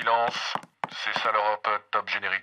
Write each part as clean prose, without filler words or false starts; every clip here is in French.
Silence, c'est ça l'Europe, top générique.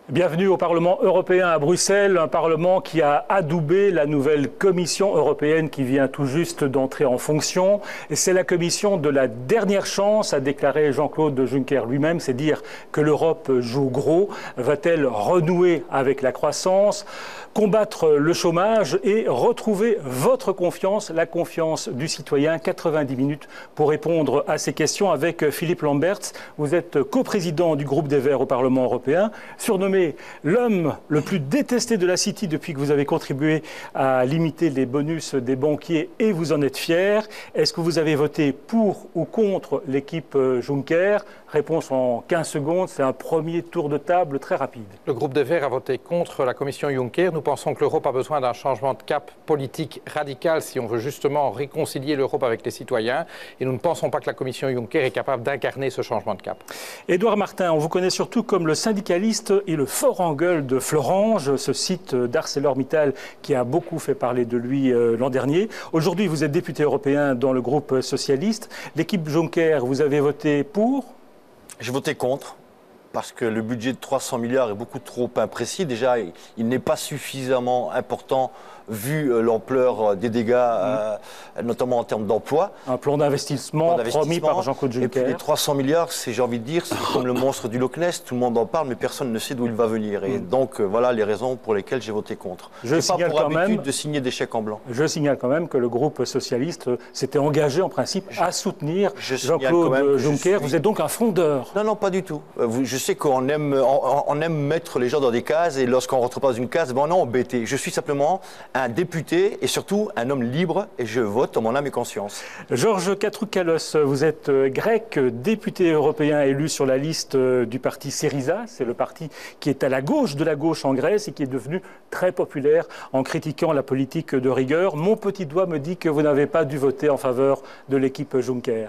Bienvenue au Parlement européen à Bruxelles, un Parlement qui a adoubé la nouvelle Commission européenne qui vient tout juste d'entrer en fonction. Et c'est la Commission de la dernière chance, a déclaré Jean-Claude Juncker lui-même, c'est dire que l'Europe joue gros. Va-t-elle renouer avec la croissance, combattre le chômage et retrouver votre confiance, la confiance du citoyen? 90 minutes pour répondre à ces questions avec Philippe Lamberts. Vous êtes coprésident du groupe des Verts au Parlement européen, surnommé l'homme le plus détesté de la City depuis que vous avez contribué à limiter les bonus des banquiers et vous en êtes fier. Est-ce que vous avez voté pour ou contre l'équipe Juncker? Réponse en 15 secondes, c'est un premier tour de table très rapide. Le groupe des Verts a voté contre la Commission Juncker. Nous pensons que l'Europe a besoin d'un changement de cap politique radical si on veut justement réconcilier l'Europe avec les citoyens. Et nous ne pensons pas que la Commission Juncker est capable d'incarner ce changement de cap. Édouard Martin, on vous connaît surtout comme le syndicaliste et le fort en gueule de Florange, ce site d'ArcelorMittal qui a beaucoup fait parler de lui l'an dernier. Aujourd'hui, vous êtes député européen dans le groupe socialiste. L'équipe Juncker, vous avez voté pour? J'ai voté contre, parce que le budget de 300 milliards est beaucoup trop imprécis. Déjà, il n'est pas suffisamment important vu l'ampleur des dégâts, notamment en termes d'emploi. Un plan d'investissement promis par Jean-Claude Juncker. Et puis les 300 milliards, j'ai envie de dire, c'est comme le monstre du Loch Ness. Tout le monde en parle, mais personne ne sait d'où il va venir. Et donc, voilà les raisons pour lesquelles j'ai voté contre. Je n'ai pas pour habitude de signer des chèques en blanc. Je signale quand même que le groupe socialiste s'était engagé en principe à soutenir Jean-Claude Juncker. Vous êtes donc un frondeur. Non, non, pas du tout. Je sais qu'on aime, on aime mettre les gens dans des cases et lorsqu'on ne rentre pas dans une case, ben on est embêté. Je suis simplement un député et surtout un homme libre et je vote en mon âme et conscience. Georges Katroukalos, vous êtes grec, député européen élu sur la liste du parti Syriza. C'est le parti qui est à la gauche de la gauche en Grèce et qui est devenu très populaire en critiquant la politique de rigueur. Mon petit doigt me dit que vous n'avez pas dû voter en faveur de l'équipe Juncker.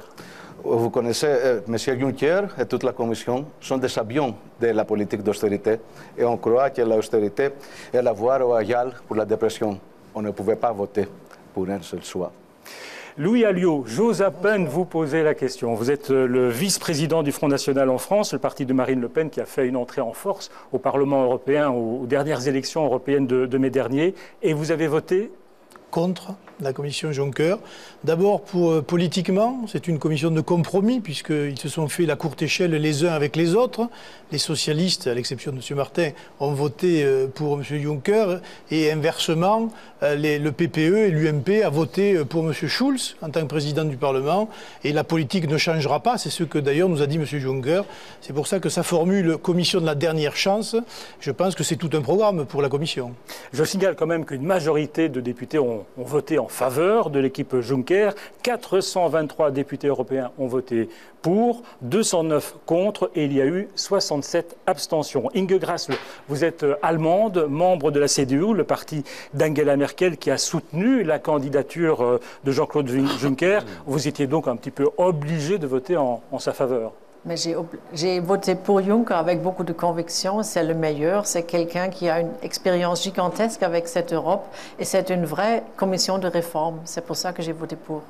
Vous connaissez, M. Juncker et toute la Commission sont des champions de la politique d'austérité et on croit que l'austérité est la voie royale pour la dépression. On ne pouvait pas voter pour un seul choix. Louis Alliot, j'ose à peine vous poser la question. Vous êtes le vice-président du Front National en France, le parti de Marine Le Pen qui a fait une entrée en force au Parlement européen aux dernières élections européennes de mai dernier. Et vous avez voté contre la commission Juncker. D'abord, politiquement, c'est une commission de compromis, puisqu'ils se sont fait la courte échelle les uns avec les autres. Les socialistes, à l'exception de M. Martin, ont voté pour M. Juncker, et inversement, le PPE et l'UMP a voté pour M. Schulz en tant que président du Parlement, et la politique ne changera pas, c'est ce que d'ailleurs nous a dit M. Juncker. C'est pour ça que sa formule commission de la dernière chance, je pense que c'est tout un programme pour la commission. Je signale quand même qu'une majorité de députés ont voté en faveur de l'équipe Juncker. 423 députés européens ont voté pour, 209 contre et il y a eu 67 abstentions. Inge Grassle, vous êtes allemande, membre de la CDU, le parti d'Angela Merkel qui a soutenu la candidature de Jean-Claude Juncker. Vous étiez donc un petit peu obligé de voter en sa faveur. Mais j'ai voté pour Juncker avec beaucoup de conviction. C'est le meilleur. C'est quelqu'un qui a une expérience gigantesque avec cette Europe. Et c'est une vraie commission de réforme. C'est pour ça que j'ai voté pour.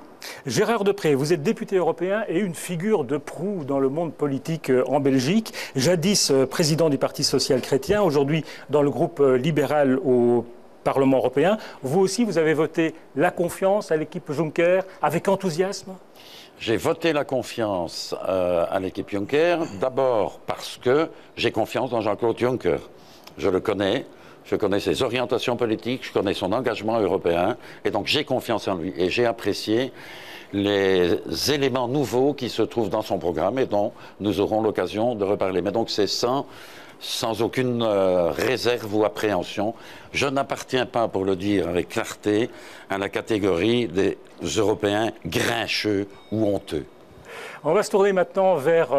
Gérard Deprez, vous êtes député européen et une figure de proue dans le monde politique en Belgique. Jadis président du Parti social-chrétien, aujourd'hui dans le groupe libéral au Parlement européen. Vous aussi, vous avez voté la confiance à l'équipe Juncker avec enthousiasme ? J'ai voté la confiance à l'équipe Juncker, d'abord parce que j'ai confiance dans Jean-Claude Juncker. Je le connais, je connais ses orientations politiques, je connais son engagement européen, et donc j'ai confiance en lui. Et j'ai apprécié les éléments nouveaux qui se trouvent dans son programme et dont nous aurons l'occasion de reparler. Mais donc c'est sans aucune réserve ou appréhension. Je n'appartiens pas, pour le dire avec clarté, à la catégorie des Européens grincheux ou honteux. On va se tourner maintenant vers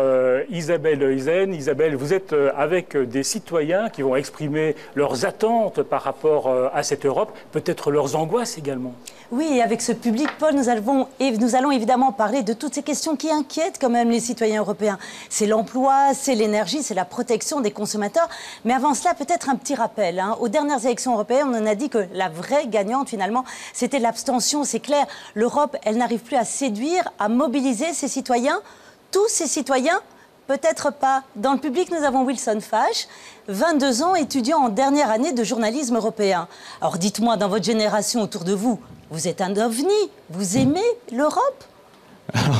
Isabelle Heusen. Isabelle, vous êtes avec des citoyens qui vont exprimer leurs attentes par rapport à cette Europe, peut-être leurs angoisses également. Oui, et avec ce public, Paul, nous allons évidemment parler de toutes ces questions qui inquiètent quand même les citoyens européens. C'est l'emploi, c'est l'énergie, c'est la protection des consommateurs. Mais avant cela, peut-être un petit rappel. Aux dernières élections européennes, on en a dit que la vraie gagnante, finalement, c'était l'abstention. C'est clair, l'Europe, elle n'arrive plus à séduire, à mobiliser ses citoyens. Tous ces citoyens, peut-être pas. Dans le public, nous avons Wilson Fache, 22 ans, étudiant en dernière année de journalisme européen. Alors dites-moi, dans votre génération autour de vous, vous êtes un ovni, vous aimez l'Europe?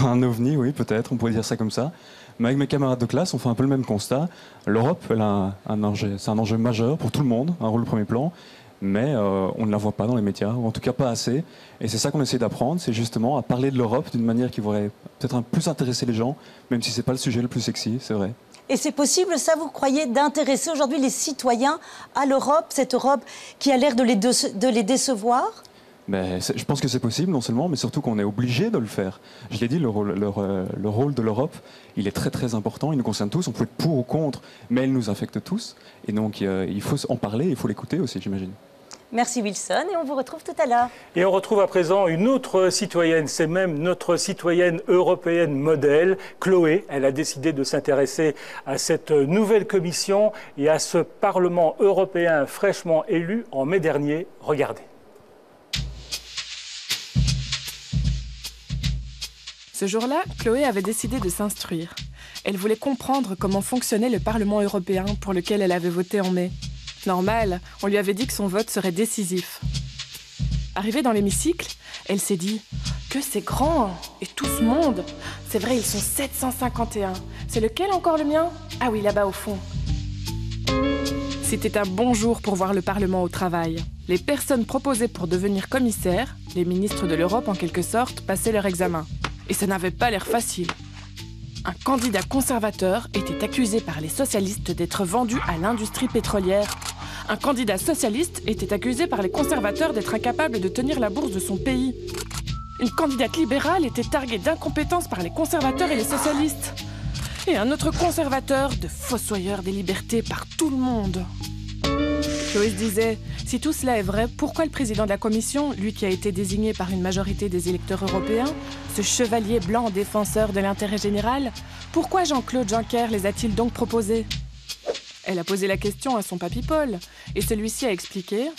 Un ovni, oui, peut-être, on pourrait dire ça comme ça. Mais avec mes camarades de classe, on fait un peu le même constat. L'Europe, elle a c'est un enjeu majeur pour tout le monde, un rôle de premier plan, mais on ne la voit pas dans les médias, ou en tout cas pas assez. Et c'est ça qu'on essaie d'apprendre, c'est justement à parler de l'Europe d'une manière qui pourrait peut-être plus intéresser les gens, même si ce n'est pas le sujet le plus sexy, c'est vrai. Et c'est possible, ça, vous croyez, d'intéresser aujourd'hui les citoyens à l'Europe, cette Europe qui a l'air de les décevoir? Mais je pense que c'est possible, non seulement, mais surtout qu'on est obligé de le faire. Je l'ai dit, le rôle de l'Europe, il est très très important, il nous concerne tous, on peut être pour ou contre, mais il nous affecte tous. Et donc il faut en parler, il faut l'écouter aussi, j'imagine. Merci Wilson, et on vous retrouve tout à l'heure. Et on retrouve à présent une autre citoyenne, c'est même notre citoyenne européenne modèle, Chloé. Elle a décidé de s'intéresser à cette nouvelle commission et à ce Parlement européen fraîchement élu en mai dernier. Regardez. Ce jour-là, Chloé avait décidé de s'instruire. Elle voulait comprendre comment fonctionnait le Parlement européen pour lequel elle avait voté en mai. Normal, on lui avait dit que son vote serait décisif. Arrivée dans l'hémicycle, elle s'est dit « Que c'est grand et tout ce monde ! C'est vrai, ils sont 751. C'est lequel encore le mien? Ah oui, là-bas au fond. » C'était un bon jour pour voir le Parlement au travail. Les personnes proposées pour devenir commissaires, les ministres de l'Europe en quelque sorte, passaient leur examen. Et ça n'avait pas l'air facile. Un candidat conservateur était accusé par les socialistes d'être vendu à l'industrie pétrolière. Un candidat socialiste était accusé par les conservateurs d'être incapable de tenir la bourse de son pays. Une candidate libérale était targuée d'incompétence par les conservateurs et les socialistes. Et un autre conservateur de fossoyeur des libertés par tout le monde. Chloé se disait, si tout cela est vrai, pourquoi le président de la Commission, lui qui a été désigné par une majorité des électeurs européens, ce chevalier blanc défenseur de l'intérêt général, pourquoi Jean-Claude Juncker les a-t-il donc proposés? Elle a posé la question à son papy Paul, et celui-ci a expliqué...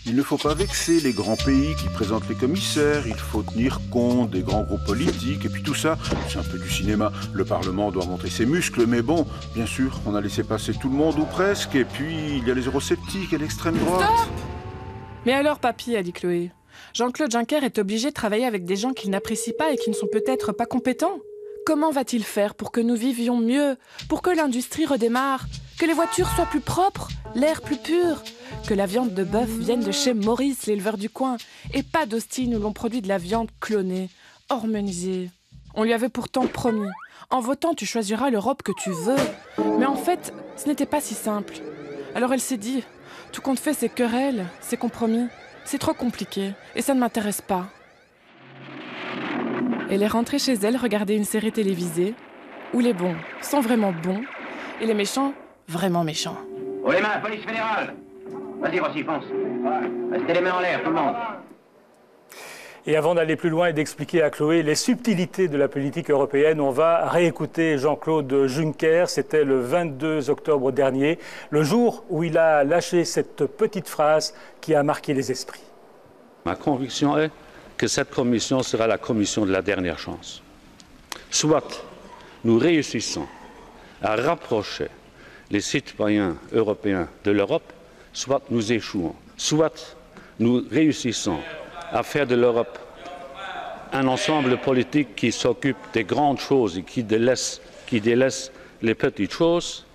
Il ne faut pas vexer les grands pays qui présentent les commissaires, il faut tenir compte des grands groupes politiques, et puis tout ça, c'est un peu du cinéma. Le Parlement doit montrer ses muscles, mais bon, bien sûr, on a laissé passer tout le monde, ou presque, et puis il y a les eurosceptiques et l'extrême droite. Stop! Mais alors, papy, a dit Chloé, Jean-Claude Juncker est obligé de travailler avec des gens qu'il n'apprécie pas et qui ne sont peut-être pas compétents. Comment va-t-il faire pour que nous vivions mieux, pour que l'industrie redémarre, que les voitures soient plus propres, l'air plus pur, que la viande de bœuf vienne de chez Maurice, l'éleveur du coin, et pas d'Austin où l'on produit de la viande clonée, hormonisée. On lui avait pourtant promis, en votant tu choisiras l'Europe que tu veux. Mais en fait, ce n'était pas si simple. Alors elle s'est dit, tout compte fait ces querelles, ces compromis, c'est trop compliqué, et ça ne m'intéresse pas. Elle est rentrée chez elle regarder une série télévisée où les bons sont vraiment bons et les méchants vraiment méchants. Haut les mains, police fédérale! Vas-y, Rossi, fonce. Restez les mains en l'air, tout le monde. Et avant d'aller plus loin et d'expliquer à Chloé les subtilités de la politique européenne, on va réécouter Jean-Claude Juncker. C'était le 22 octobre dernier, le jour où il a lâché cette petite phrase qui a marqué les esprits. Ma conviction est que cette commission sera la commission de la dernière chance. Soit nous réussissons à rapprocher les citoyens européens de l'Europe, soit nous échouons. Soit nous réussissons à faire de l'Europe un ensemble politique qui s'occupe des grandes choses et qui délaisse les petites choses,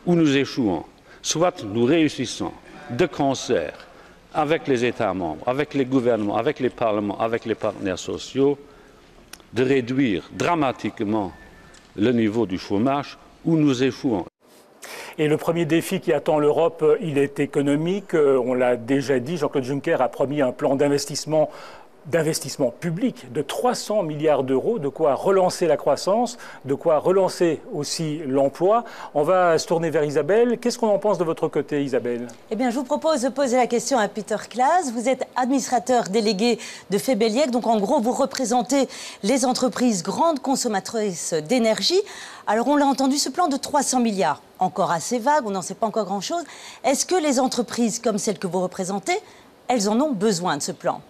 ou nous échouons. Soit nous réussissons de concert avec les États membres, avec les gouvernements, avec les parlements, avec les partenaires sociaux, de réduire dramatiquement le niveau du chômage, où nous échouons. Et le premier défi qui attend l'Europe, il est économique. On l'a déjà dit, Jean-Claude Juncker a promis un plan d'investissement d'investissement public de 300 milliards d'euros, de quoi relancer la croissance, de quoi relancer aussi l'emploi. On va se tourner vers Isabelle. Qu'est-ce qu'on en pense de votre côté, Isabelle? Eh bien, je vous propose de poser la question à Peter Klaas. Vous êtes administrateur délégué de Febeliec. Donc, en gros, vous représentez les entreprises grandes consommatrices d'énergie. Alors, on l'a entendu, ce plan de 300 milliards, encore assez vague, on n'en sait pas encore grand-chose. Est-ce que les entreprises comme celles que vous représentez, elles en ont besoin de ce plan?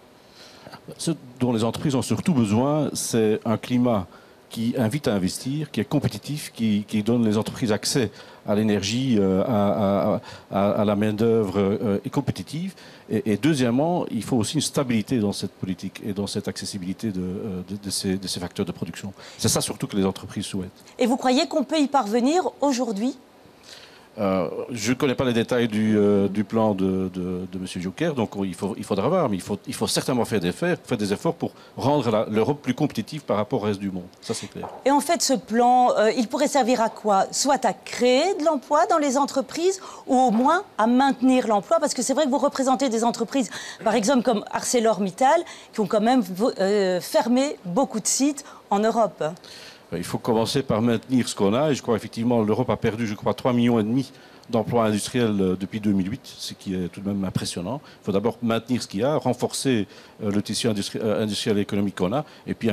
Ce dont les entreprises ont surtout besoin, c'est un climat qui invite à investir, qui est compétitif, qui donne les entreprises accès à l'énergie, à la main-d'œuvre et compétitive. Et deuxièmement, il faut aussi une stabilité dans cette politique et dans cette accessibilité de ces facteurs de production. C'est ça surtout que les entreprises souhaitent. Et vous croyez qu'on peut y parvenir aujourd'hui ? Je ne connais pas les détails du plan de M. Juncker, donc il faudra voir, mais il faut certainement faire des efforts pour rendre l'Europe plus compétitive par rapport au reste du monde. Ça, c'est clair. Et en fait, ce plan, il pourrait servir à quoi? Soit à créer de l'emploi dans les entreprises, ou au moins à maintenir l'emploi, parce que c'est vrai que vous représentez des entreprises, par exemple comme ArcelorMittal, qui ont quand même fermé beaucoup de sites en Europe. Il faut commencer par maintenir ce qu'on a. Et je crois effectivement l'Europe a perdu, 3,5 millions d'emplois industriels depuis 2008, ce qui est tout de même impressionnant. Il faut d'abord maintenir ce qu'il y a, renforcer le tissu industriel et économique qu'on a, et puis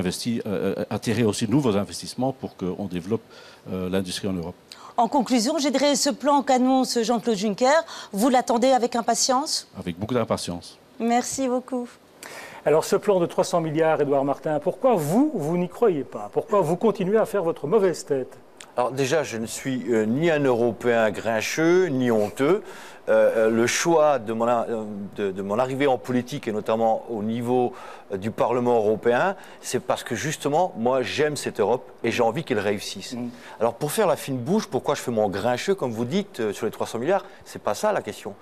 attirer aussi de nouveaux investissements pour qu'on développe l'industrie en Europe. En conclusion, je dirais ce plan qu'annonce Jean-Claude Juncker, vous l'attendez avec impatience? Avec beaucoup d'impatience. Merci beaucoup. Alors ce plan de 300 milliards, Édouard Martin, pourquoi vous n'y croyez pas? Pourquoi vous continuez à faire votre mauvaise tête? Alors déjà, je ne suis ni un Européen grincheux, ni honteux. Le choix de mon arrivée en politique, et notamment au niveau du Parlement européen, c'est parce que justement, moi, j'aime cette Europe et j'ai envie qu'elle réussisse. Alors pour faire la fine bouche, pourquoi je fais mon grincheux, comme vous dites, sur les 300 milliards? C'est pas ça la question.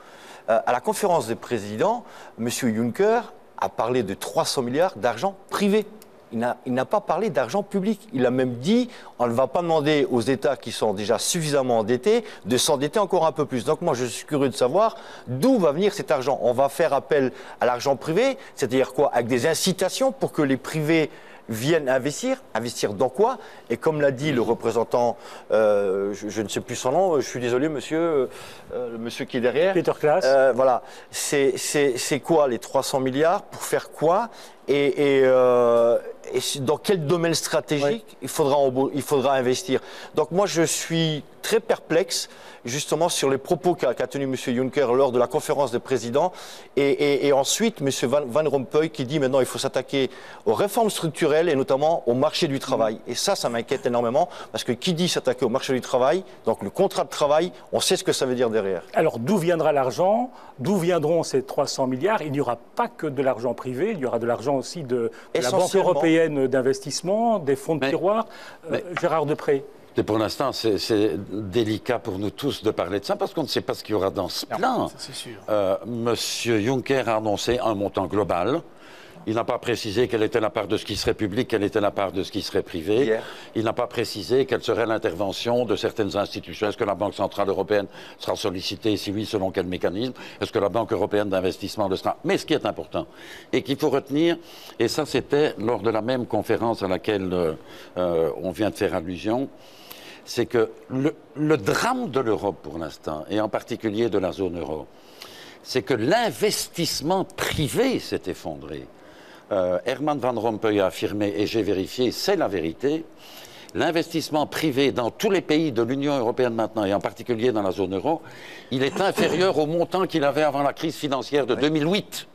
À la conférence des présidents, M. Juncker a parlé de 300 milliards d'argent privé. Il n'a pas parlé d'argent public. Il a même dit on ne va pas demander aux États qui sont déjà suffisamment endettés de s'endetter encore un peu plus. Donc moi, je suis curieux de savoir d'où va venir cet argent. On va faire appel à l'argent privé, c'est-à-dire quoi? Avec des incitations pour que les privés viennent investir dans quoi? Et comme l'a dit le représentant, je ne sais plus son nom, je suis désolé monsieur, le monsieur qui est derrière. Peter Klaas. Voilà, c'est quoi les 300 milliards? Pour faire quoi? Et dans quel domaine stratégique il faudra investir? Donc moi je suis très perplexe justement sur les propos qu'a tenus M. Juncker lors de la conférence des présidents et ensuite M. Van Rompuy qui dit maintenant il faut s'attaquer aux réformes structurelles et notamment au marché du travail. Et ça m'inquiète énormément parce que qui dit s'attaquer au marché du travail, donc le contrat de travail, on sait ce que ça veut dire derrière. Alors d'où viendra l'argent? D'où viendront ces 300 milliards? Il n'y aura pas que de l'argent privé, il y aura de l'argent aussi de la Banque européenne d'investissement, des fonds de tiroir. Gérard Depré. Et pour l'instant, c'est délicat pour nous tous de parler de ça parce qu'on ne sait pas ce qu'il y aura dans ce plan. C'est sûr. Monsieur Juncker a annoncé un montant global. Il n'a pas précisé quelle était la part de ce qui serait public, quelle était la part de ce qui serait privé. Yeah. Il n'a pas précisé quelle serait l'intervention de certaines institutions. Est-ce que la Banque centrale européenne sera sollicitée? Si oui, selon quel mécanisme? Est-ce que la Banque européenne d'investissement le sera? Mais ce qui est important et qu'il faut retenir, et ça c'était lors de la même conférence à laquelle on vient de faire allusion, c'est que le drame de l'Europe pour l'instant, et en particulier de la zone euro, c'est que l'investissement privé s'est effondré. Herman Van Rompuy a affirmé, et j'ai vérifié, c'est la vérité, l'investissement privé dans tous les pays de l'Union européenne maintenant, et en particulier dans la zone euro, il est inférieur au montant qu'il avait avant la crise financière de 2008.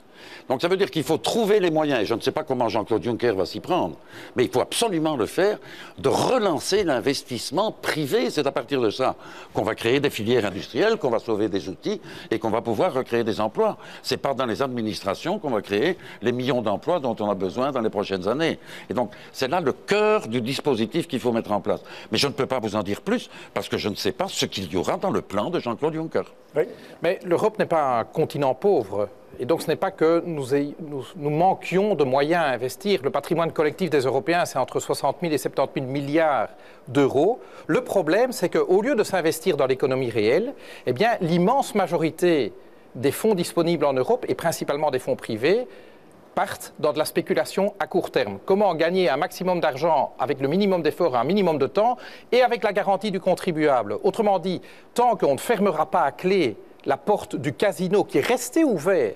Donc ça veut dire qu'il faut trouver les moyens, et je ne sais pas comment Jean-Claude Juncker va s'y prendre, mais il faut absolument le faire, de relancer l'investissement privé. C'est à partir de ça qu'on va créer des filières industrielles, qu'on va sauver des outils et qu'on va pouvoir recréer des emplois. C'est pas dans les administrations qu'on va créer les millions d'emplois dont on a besoin dans les prochaines années. Et donc c'est là le cœur du dispositif qu'il faut mettre en place. Mais je ne peux pas vous en dire plus parce que je ne sais pas ce qu'il y aura dans le plan de Jean-Claude Juncker. Oui. Mais l'Europe n'est pas un continent pauvre. Et donc ce n'est pas que nous manquions de moyens à investir. Le patrimoine collectif des Européens, c'est entre 60 000 et 70 000 milliards d'euros. Le problème, c'est qu'au lieu de s'investir dans l'économie réelle, eh bien, l'immense majorité des fonds disponibles en Europe, et principalement des fonds privés, partent dans de la spéculation à court terme. Comment gagner un maximum d'argent avec le minimum d'efforts et un minimum de temps et avec la garantie du contribuable. Autrement dit, tant qu'on ne fermera pas à clé la porte du casino qui est resté ouvert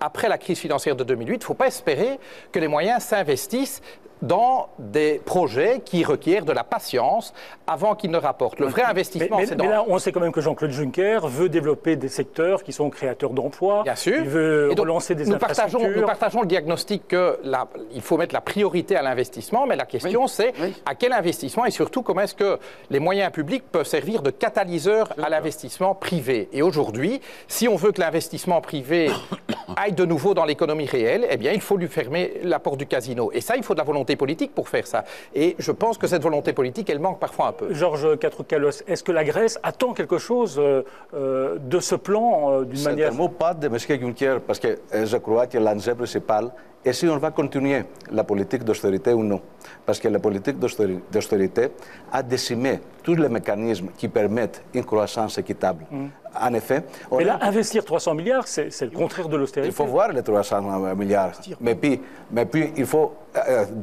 après la crise financière de 2008, il ne faut pas espérer que les moyens s'investissent dans des projets qui requièrent de la patience avant qu'ils ne rapportent. Le vrai investissement, c'est dans... Mais là, on sait quand même que Jean-Claude Juncker veut développer des secteurs qui sont créateurs d'emplois. Bien sûr. Il veut relancer des infrastructures. Nous partageons le diagnostic qu'il faut mettre la priorité à l'investissement, mais la question c'est à quel investissement et surtout comment est-ce que les moyens publics peuvent servir de catalyseur à l'investissement privé. Et aujourd'hui, si on veut que l'investissement privé aille de nouveau dans l'économie réelle, eh bien, il faut lui fermer la porte du casino. Et ça, il faut de la volonté politique pour faire ça. Et je pense que cette volonté politique, elle manque parfois un peu. Georges Katroukalos, est-ce que la Grèce attend quelque chose de ce plan d'une manière... Certainement pas de M. Juncker, parce que je crois que l'enjeu principal est si on va continuer la politique d'austérité ou non. Parce que la politique d'austérité a décimé tous les mécanismes qui permettent une croissance équitable. En effet... Mais là, investir 300 milliards, c'est le contraire de l'austérité. Il faut voir les 300 milliards. Mais puis il faut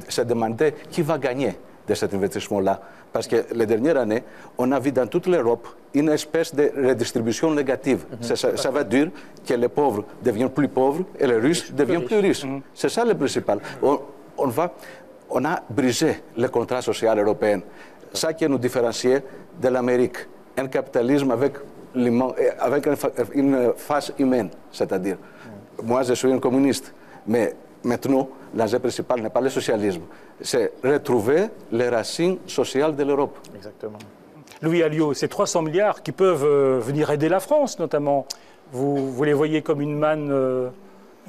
se demander qui va gagner de cet investissement-là. Parce que les dernières années, on a vu dans toute l'Europe une espèce de redistribution négative. Ça veut dire que les pauvres deviennent plus pauvres et les riches deviennent plus riches. C'est ça le principal. On a brisé le contrat social européen. Ça qui nous différencie de l'Amérique. Un capitalisme avec une face humaine, c'est-à-dire. Moi, je suis un communiste, mais maintenant, l'enjeu principal n'est pas le socialisme, c'est retrouver les racines sociales de l'Europe. Exactement. Louis Alliot, ces 300 milliards qui peuvent venir aider la France, notamment, vous les voyez comme une manne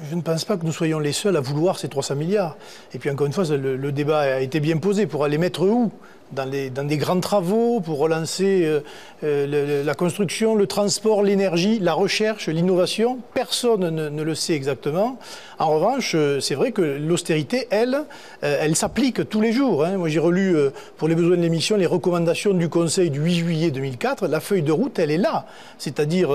Je ne pense pas que nous soyons les seuls à vouloir ces 300 milliards. Et puis encore une fois, le débat a été bien posé. Pour aller mettre où ? Dans des grands travaux, pour relancer la construction, le transport, l'énergie, la recherche, l'innovation. Personne ne le sait exactement. En revanche, c'est vrai que l'austérité, elle s'applique tous les jours. Moi, j'ai relu, pour les besoins de l'émission, les recommandations du Conseil du 8 juillet 2004. La feuille de route, elle est là. C'est-à-dire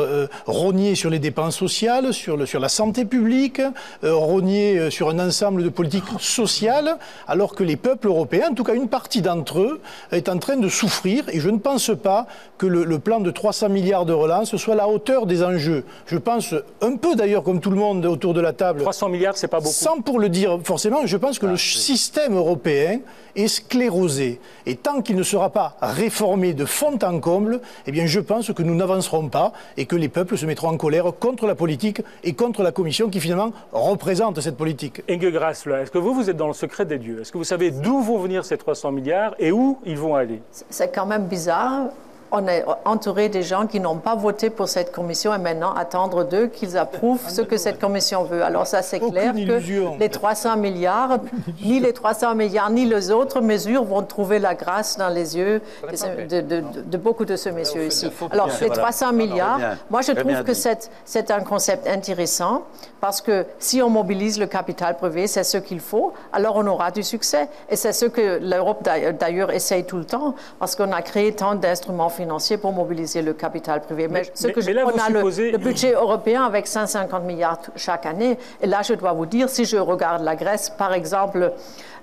rogner sur les dépenses sociales, sur la santé publique, rogner sur un ensemble de politiques sociales, alors que les peuples européens, en tout cas une partie d'entre eux, est en train de souffrir, et je ne pense pas que le plan de 300 milliards de relance soit à la hauteur des enjeux. Je pense un peu d'ailleurs comme tout le monde autour de la table. 300 milliards, c'est pas beaucoup. Sans pour le dire forcément, je pense que le système européen est sclérosé. Et tant qu'il ne sera pas réformé de fond en comble, eh bien je pense que nous n'avancerons pas et que les peuples se mettront en colère contre la politique et contre la Commission qui finalement représente cette politique. Inge Grassle, est-ce que vous êtes dans le secret des dieux? Est-ce que vous savez d'où vont venir ces 300 milliards et où ils vont aller? C'est quand même bizarre. On est entouré des gens qui n'ont pas voté pour cette commission et maintenant attendre d'eux qu'ils approuvent ce que cette commission veut. Alors ça, c'est clair que les 300 milliards, ni les 300 milliards, ni les autres mesures vont trouver la grâce dans les yeux de beaucoup de ces messieurs ici. Alors les 300 milliards, moi je trouve que c'est un concept intéressant parce que si on mobilise le capital privé, c'est ce qu'il faut, alors on aura du succès. Et c'est ce que l'Europe d'ailleurs essaye tout le temps parce qu'on a créé tant d'instruments financiers pour mobiliser le capital privé. Mais on a le budget européen avec 150 milliards chaque année. Et là, je dois vous dire, si je regarde la Grèce, par exemple,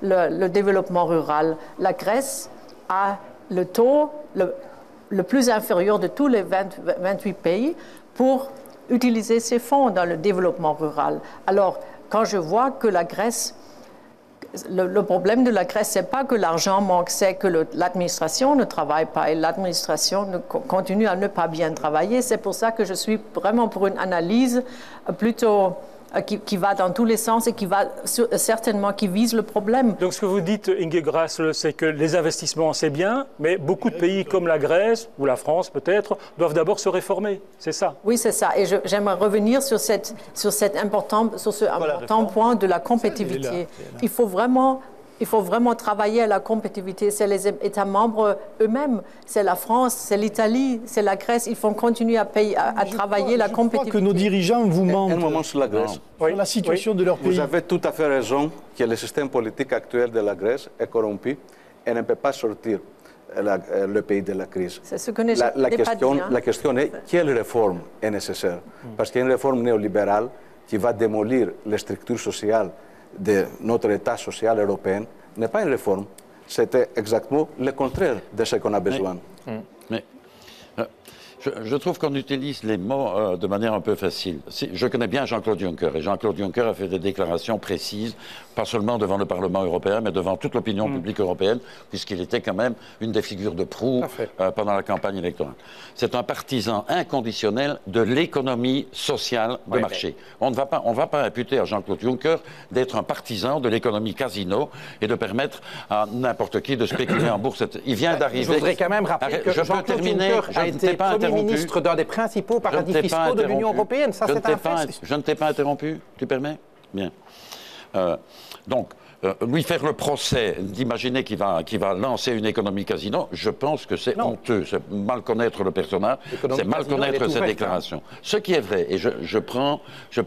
le développement rural, la Grèce a le taux le plus inférieur de tous les 28 pays pour utiliser ces fonds dans le développement rural. Alors, quand je vois que la Grèce... Le problème de la Grèce, ce n'est pas que l'argent manque, c'est que l'administration ne travaille pas et l'administration continue à ne pas bien travailler. C'est pour ça que je suis vraiment pour une analyse plutôt qui va dans tous les sens et qui va certainement qui vise le problème. Donc ce que vous dites, Inge Grassle, c'est que les investissements, c'est bien, mais beaucoup de pays comme la Grèce ou la France peut-être doivent d'abord se réformer. C'est ça? Oui, c'est ça. Et j'aimerais revenir sur ce important point de la compétitivité. Il faut vraiment travailler à la compétitivité. C'est les États membres eux-mêmes, c'est la France, c'est l'Italie, c'est la Grèce. Il faut continuer à travailler la compétitivité. Je crois que nos dirigeants vous mentent. Un moment sur la Grèce. Sur la situation de leur pays. Vous avez tout à fait raison que le système politique actuel de la Grèce est corrompu et ne peut pas sortir le pays de la crise. C'est ce que n'est pas dit. La question est quelle réforme est nécessaire? Parce qu'une réforme néolibérale qui va démolir les structures sociales de notre État social européen n'est pas une réforme. C'était exactement le contraire de ce qu'on a besoin. Mais je trouve qu'on utilise les mots de manière un peu facile. Je connais bien Jean-Claude Juncker, et Jean-Claude Juncker a fait des déclarations précises, pas seulement devant le Parlement européen, mais devant toute l'opinion publique européenne, puisqu'il était quand même une des figures de proue pendant la campagne électorale. C'est un partisan inconditionnel de l'économie sociale de marché. On ne va pas imputer à Jean-Claude Juncker d'être un partisan de l'économie casino et de permettre à n'importe qui de spéculer en bourse. Il vient d'arriver... Je voudrais quand même rappeler que Jean-Claude Juncker a été Premier ministre d'un des principaux paradis fiscaux de l'Union européenne. Ça, c'est un fait. Je ne t'ai pas interrompu, tu permets? Bien. Donc, lui faire le procès, d'imaginer qu'il va lancer une économie casino, je pense que c'est honteux. C'est mal connaître le personnage, c'est mal connaître ses déclarations. Ce qui est vrai, et je prends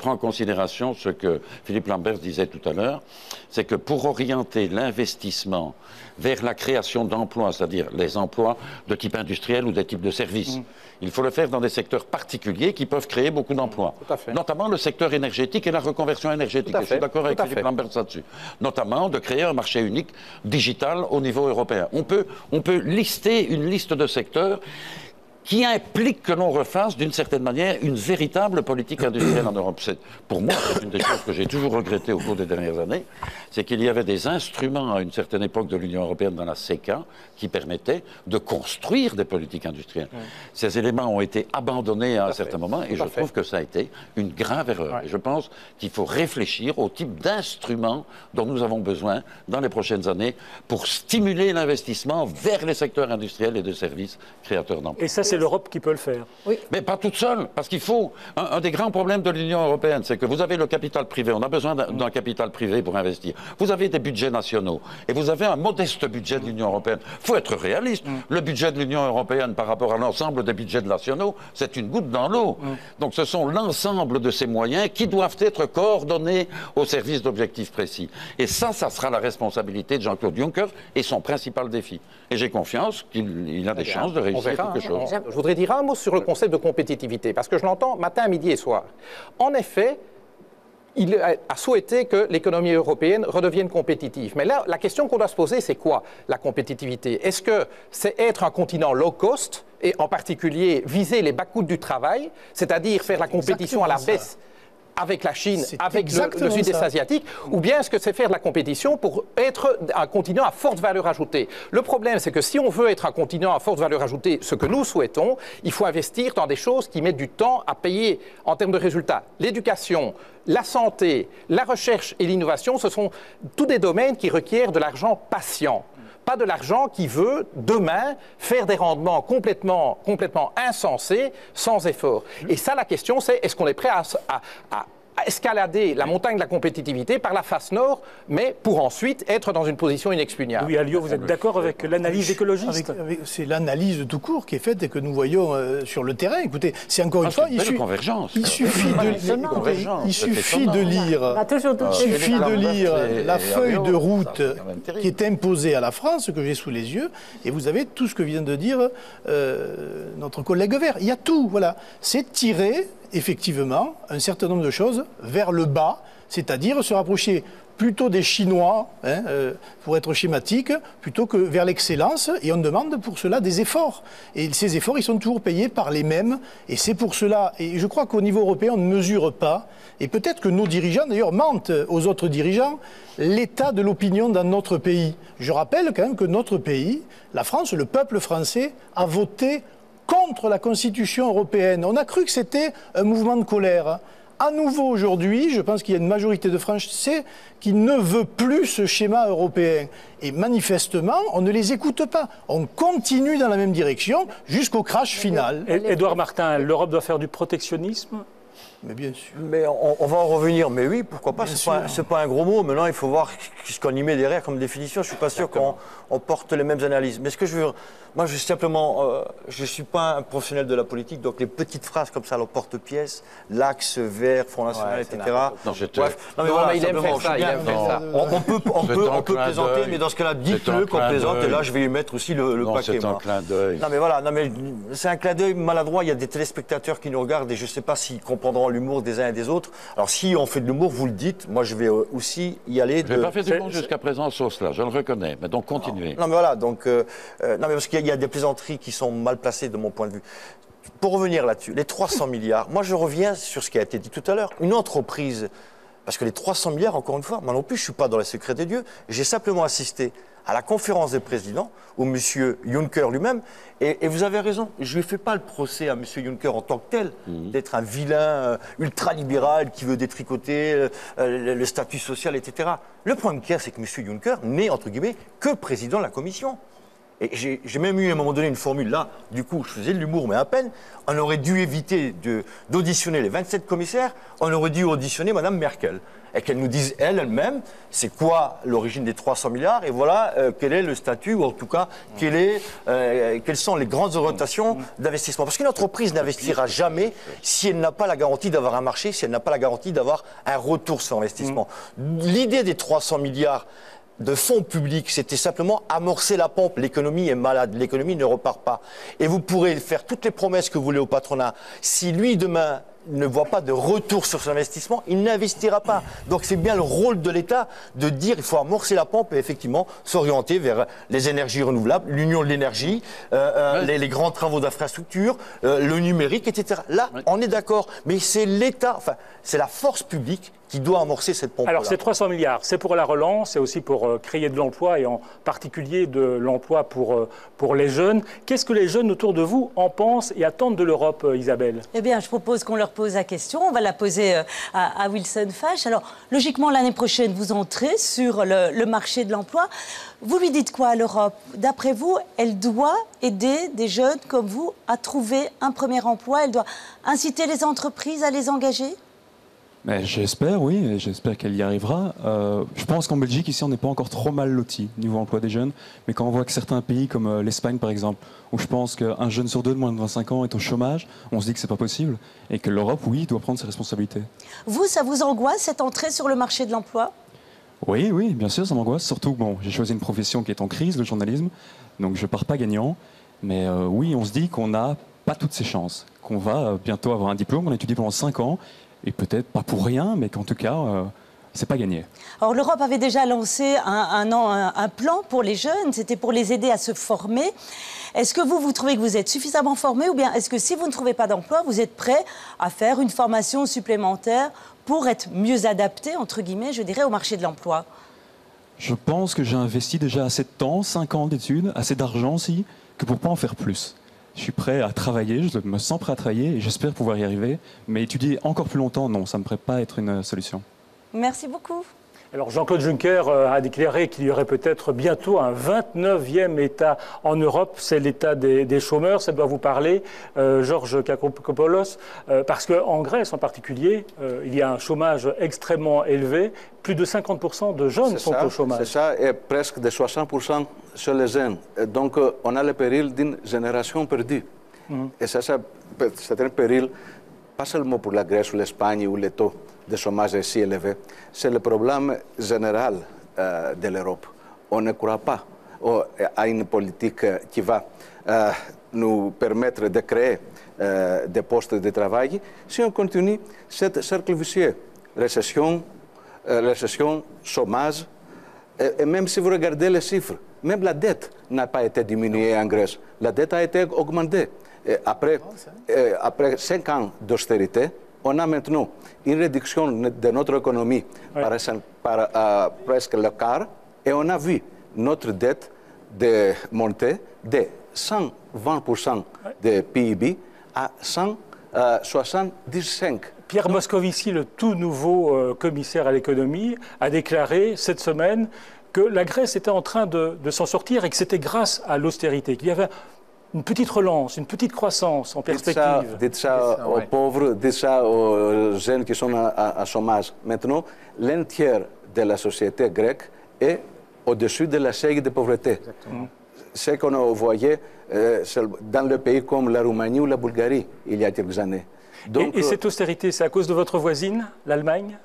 en considération ce que Philippe Lambert disait tout à l'heure, c'est que pour orienter l'investissement vers la création d'emplois, c'est-à-dire les emplois de type industriel ou des types de services, il faut le faire dans des secteurs particuliers qui peuvent créer beaucoup d'emplois. Notamment le secteur énergétique et la reconversion énergétique. Je suis d'accord avec Philippe Lambert là-dessus. Notamment de créer un marché unique digital au niveau européen. On peut lister une liste de secteurs qui implique que l'on refasse d'une certaine manière une véritable politique industrielle en Europe. Pour moi, c'est une des choses que j'ai toujours regrettées au cours des dernières années, c'est qu'il y avait des instruments à une certaine époque de l'Union européenne dans la CECA qui permettaient de construire des politiques industrielles. Ces éléments ont été abandonnés à un certain moment et je trouve que ça a été une grave erreur. Et je pense qu'il faut réfléchir au type d'instruments dont nous avons besoin dans les prochaines années pour stimuler l'investissement vers les secteurs industriels et de services créateurs d'emplois. Et ça, c'est l'Europe qui peut le faire. Oui. Mais pas toute seule, parce qu'il faut... Un des grands problèmes de l'Union européenne, c'est que vous avez le capital privé, on a besoin d'un capital privé pour investir. Vous avez des budgets nationaux, et vous avez un modeste budget de l'Union européenne. Il faut être réaliste. Le budget de l'Union européenne par rapport à l'ensemble des budgets nationaux, c'est une goutte dans l'eau. Donc ce sont l'ensemble de ces moyens qui doivent être coordonnés au service d'objectifs précis. Et ça sera la responsabilité de Jean-Claude Juncker et son principal défi. Et j'ai confiance qu'il a des chances de réussir quelque chose. Je voudrais dire un mot sur le concept de compétitivité, parce que je l'entends matin, midi et soir. En effet, il a souhaité que l'économie européenne redevienne compétitive. Mais là, la question qu'on doit se poser, c'est quoi la compétitivité? Est-ce que c'est être un continent low cost, et en particulier viser les bas coûts du travail, c'est-à-dire faire la compétition à la baisse avec la Chine, avec le sud-est asiatique, ou bien est-ce que c'est faire de la compétition pour être un continent à forte valeur ajoutée? Le problème, c'est que si on veut être un continent à forte valeur ajoutée, ce que nous souhaitons, il faut investir dans des choses qui mettent du temps à payer en termes de résultats. L'éducation, la santé, la recherche et l'innovation, ce sont tous des domaines qui requièrent de l'argent patient. Pas de l'argent qui veut, demain, faire des rendements complètement insensés, sans effort. Et ça, la question, c'est est-ce qu'on est prêt à escalader la montagne de la compétitivité par la face nord, mais pour ensuite être dans une position inexpugnable. Oui, Alliot, vous êtes d'accord avec l'analyse écologiste? C'est l'analyse tout court qui est faite et que nous voyons sur le terrain. Écoutez, c'est encore une fois... Il suffit de lire la feuille de route qui est imposée à la France, que j'ai sous les yeux, et vous avez tout ce que vient de dire notre collègue Vert. Il y a tout, voilà. C'est tiré effectivement un certain nombre de choses vers le bas, c'est-à-dire se rapprocher plutôt des Chinois, pour être schématique, plutôt que vers l'excellence, et on demande pour cela des efforts. Et ces efforts, ils sont toujours payés par les mêmes, et c'est pour cela, et je crois qu'au niveau européen, on ne mesure pas, et peut-être que nos dirigeants, d'ailleurs, mentent aux autres dirigeants, l'état de l'opinion dans notre pays. Je rappelle quand même que notre pays, la France, le peuple français, a voté contre la Constitution européenne. On a cru que c'était un mouvement de colère. À nouveau aujourd'hui, je pense qu'il y a une majorité de Français qui ne veut plus ce schéma européen. Et manifestement, on ne les écoute pas. On continue dans la même direction jusqu'au crash final. Édouard Martin, l'Europe doit faire du protectionnisme ? Mais bien sûr. Mais on va en revenir. Mais oui, pourquoi pas. C'est pas un gros mot. Maintenant, il faut voir ce qu'on y met derrière comme définition. Je suis pas sûr qu'on porte les mêmes analyses. Mais ce que je veux... Moi, je suis pas un professionnel de la politique, donc les petites phrases comme ça, le porte-pièce, l'axe vert, Front National, etc. Il aime faire ça. On peut plaisanter, mais dans ce cas-là, dites-le qu'on plaisante. Et là, je vais y mettre aussi le paquet. C'est un clin d'œil. Non, mais voilà. C'est un clin d'œil maladroit. Il y a des téléspectateurs qui nous regardent et je ne sais pas s'ils comprennent comprendront l'humour des uns et des autres. Alors si on fait de l'humour, vous le dites, moi je vais aussi y aller. Je n'ai pas fait d'humour jusqu'à présent sur cela, je le reconnais, mais donc continuez. Non mais voilà, donc, non mais parce qu'il y a des plaisanteries qui sont mal placées de mon point de vue. Pour revenir là-dessus, les 300 milliards, moi je reviens sur ce qui a été dit tout à l'heure. Une entreprise, parce que les 300 milliards, encore une fois, moi non plus je ne suis pas dans les secrets des dieux, j'ai simplement assisté à la conférence des présidents, où M. Juncker lui-même, et vous avez raison, je ne lui fais pas le procès à M. Juncker en tant que tel, d'être un vilain ultralibéral qui veut détricoter le statut social, etc. Le problème qu'il y a, c'est que M. Juncker n'est, entre guillemets, que président de la Commission. Et j'ai même eu à un moment donné une formule, là, du coup, je faisais de l'humour, mais à peine. On aurait dû éviter d'auditionner les 27 commissaires, on aurait dû auditionner Mme Merkel. Et qu'elle nous dise elle-même, c'est quoi l'origine des 300 milliards, et voilà quel est le statut, ou en tout cas, quelles sont les grandes orientations d'investissement. Parce qu'une entreprise n'investira jamais si elle n'a pas la garantie d'avoir un marché, si elle n'a pas la garantie d'avoir un retour sur investissement. L'idée des 300 milliards, de fonds publics, c'était simplement amorcer la pompe. L'économie est malade, l'économie ne repart pas. Et vous pourrez faire toutes les promesses que vous voulez au patronat. Si lui, demain, ne voit pas de retour sur son investissement, il n'investira pas. Donc c'est bien le rôle de l'État de dire qu'il faut amorcer la pompe et effectivement s'orienter vers les énergies renouvelables, l'union de l'énergie, les grands travaux d'infrastructure, le numérique, etc. Là, on est d'accord, mais c'est l'État, enfin, c'est la force publique qui doit amorcer cette pompe-là. Alors, ces 300 milliards, c'est pour la relance, c'est aussi pour créer de l'emploi, et en particulier de l'emploi pour les jeunes. Qu'est-ce que les jeunes autour de vous en pensent et attendent de l'Europe, Isabelle? Eh bien, je propose qu'on leur pose la question. On va la poser à Wilson Fache. Alors, logiquement, l'année prochaine, vous entrez sur le marché de l'emploi. Vous lui dites quoi à l'Europe? D'après vous, elle doit aider des jeunes comme vous à trouver un premier emploi? Elle doit inciter les entreprises à les engager? Mais j'espère, oui, et j'espère qu'elle y arrivera. Je pense qu'en Belgique, ici, on n'est pas encore trop mal loti niveau emploi des jeunes. Mais quand on voit que certains pays, comme l'Espagne par exemple, où je pense qu'un jeune sur deux de moins de 25 ans est au chômage, on se dit que c'est pas possible. Et que l'Europe, oui, doit prendre ses responsabilités. Vous, ça vous angoisse, cette entrée sur le marché de l'emploi? Oui, oui, bien sûr, ça m'angoisse. Surtout, bon, j'ai choisi une profession qui est en crise, le journalisme. Donc je pars pas gagnant. Mais oui, on se dit qu'on n'a pas toutes ces chances. Qu'on va bientôt avoir un diplôme, qu'on a étudié pendant 5 ans. Et peut-être pas pour rien, mais qu'en tout cas, c'est pas gagné. Alors l'Europe avait déjà lancé un plan pour les jeunes, c'était pour les aider à se former. Est-ce que vous trouvez que vous êtes suffisamment formés, ou bien est-ce que si vous ne trouvez pas d'emploi, vous êtes prêt à faire une formation supplémentaire pour être mieux adapté, entre guillemets, je dirais, au marché de l'emploi? Je pense que j'ai investi déjà assez de temps, 5 ans d'études, assez d'argent aussi, que pour pas en faire plus. Je suis prêt à travailler, je me sens prêt à travailler et j'espère pouvoir y arriver. Mais étudier encore plus longtemps, non, ça ne me paraît pas être une solution. Merci beaucoup. Alors Jean-Claude Juncker a déclaré qu'il y aurait peut-être bientôt un 29e État en Europe, c'est l'État des chômeurs, ça doit vous parler, Georges Kakopoulos, parce qu'en Grèce en particulier, il y a un chômage extrêmement élevé, plus de 50% de jeunes sont au chômage. C'est ça, et presque de 60% sur les jeunes. Donc on a le péril d'une génération perdue. Et ça, c'est un péril, pas seulement pour la Grèce ou l'Espagne où le taux de chômage est si élevé, c'est le problème général de l'Europe. On ne croit pas à une politique qui va nous permettre de créer des postes de travail si on continue cette cercle vicieux. Récession, chômage, et même si vous regardez les chiffres, même la dette n'a pas été diminuée en Grèce. La dette a été augmentée. Et après 5 ans d'austérité, on a maintenant une réduction de notre économie par presque le quart, et on a vu notre dette monter de 120% de PIB à 175%. Pierre Moscovici, le tout nouveau commissaire à l'économie, a déclaré cette semaine que la Grèce était en train de s'en sortir et que c'était grâce à l'austérité, qu'il y avait une petite relance, une petite croissance en perspective. Dites ça aux pauvres, dites ça aux jeunes qui sont à chômage. Maintenant, l'un tiers de la société grecque est au-dessus de la seuil de pauvreté. Exactement. Ce qu'on voyait dans le pays comme la Roumanie ou la Bulgarie il y a quelques années. Donc, et cette austérité, c'est à cause de votre voisine, l'Allemagne?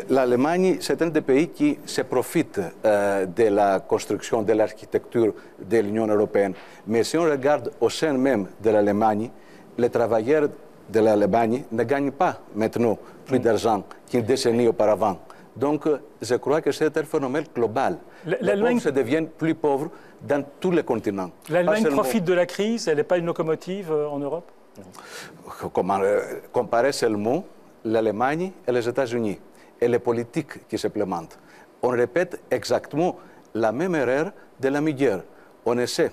L'Allemagne, c'est un des pays qui se profite de la construction, de l'architecture de l'Union européenne. Mais si on regarde au sein même de l'Allemagne, les travailleurs de l'Allemagne ne gagnent pas maintenant plus d'argent qu'une décennie auparavant. Donc, je crois que c'est un phénomène global. Les pauvres se deviennent plus pauvres dans tous les continents. L'Allemagne profite de la crise, elle n'est pas une locomotive en Europe? Comment comparer seulement l'Allemagne et les États-Unis et les politiques qui s'implémentent. On répète exactement la même erreur de la meilleure. On essaie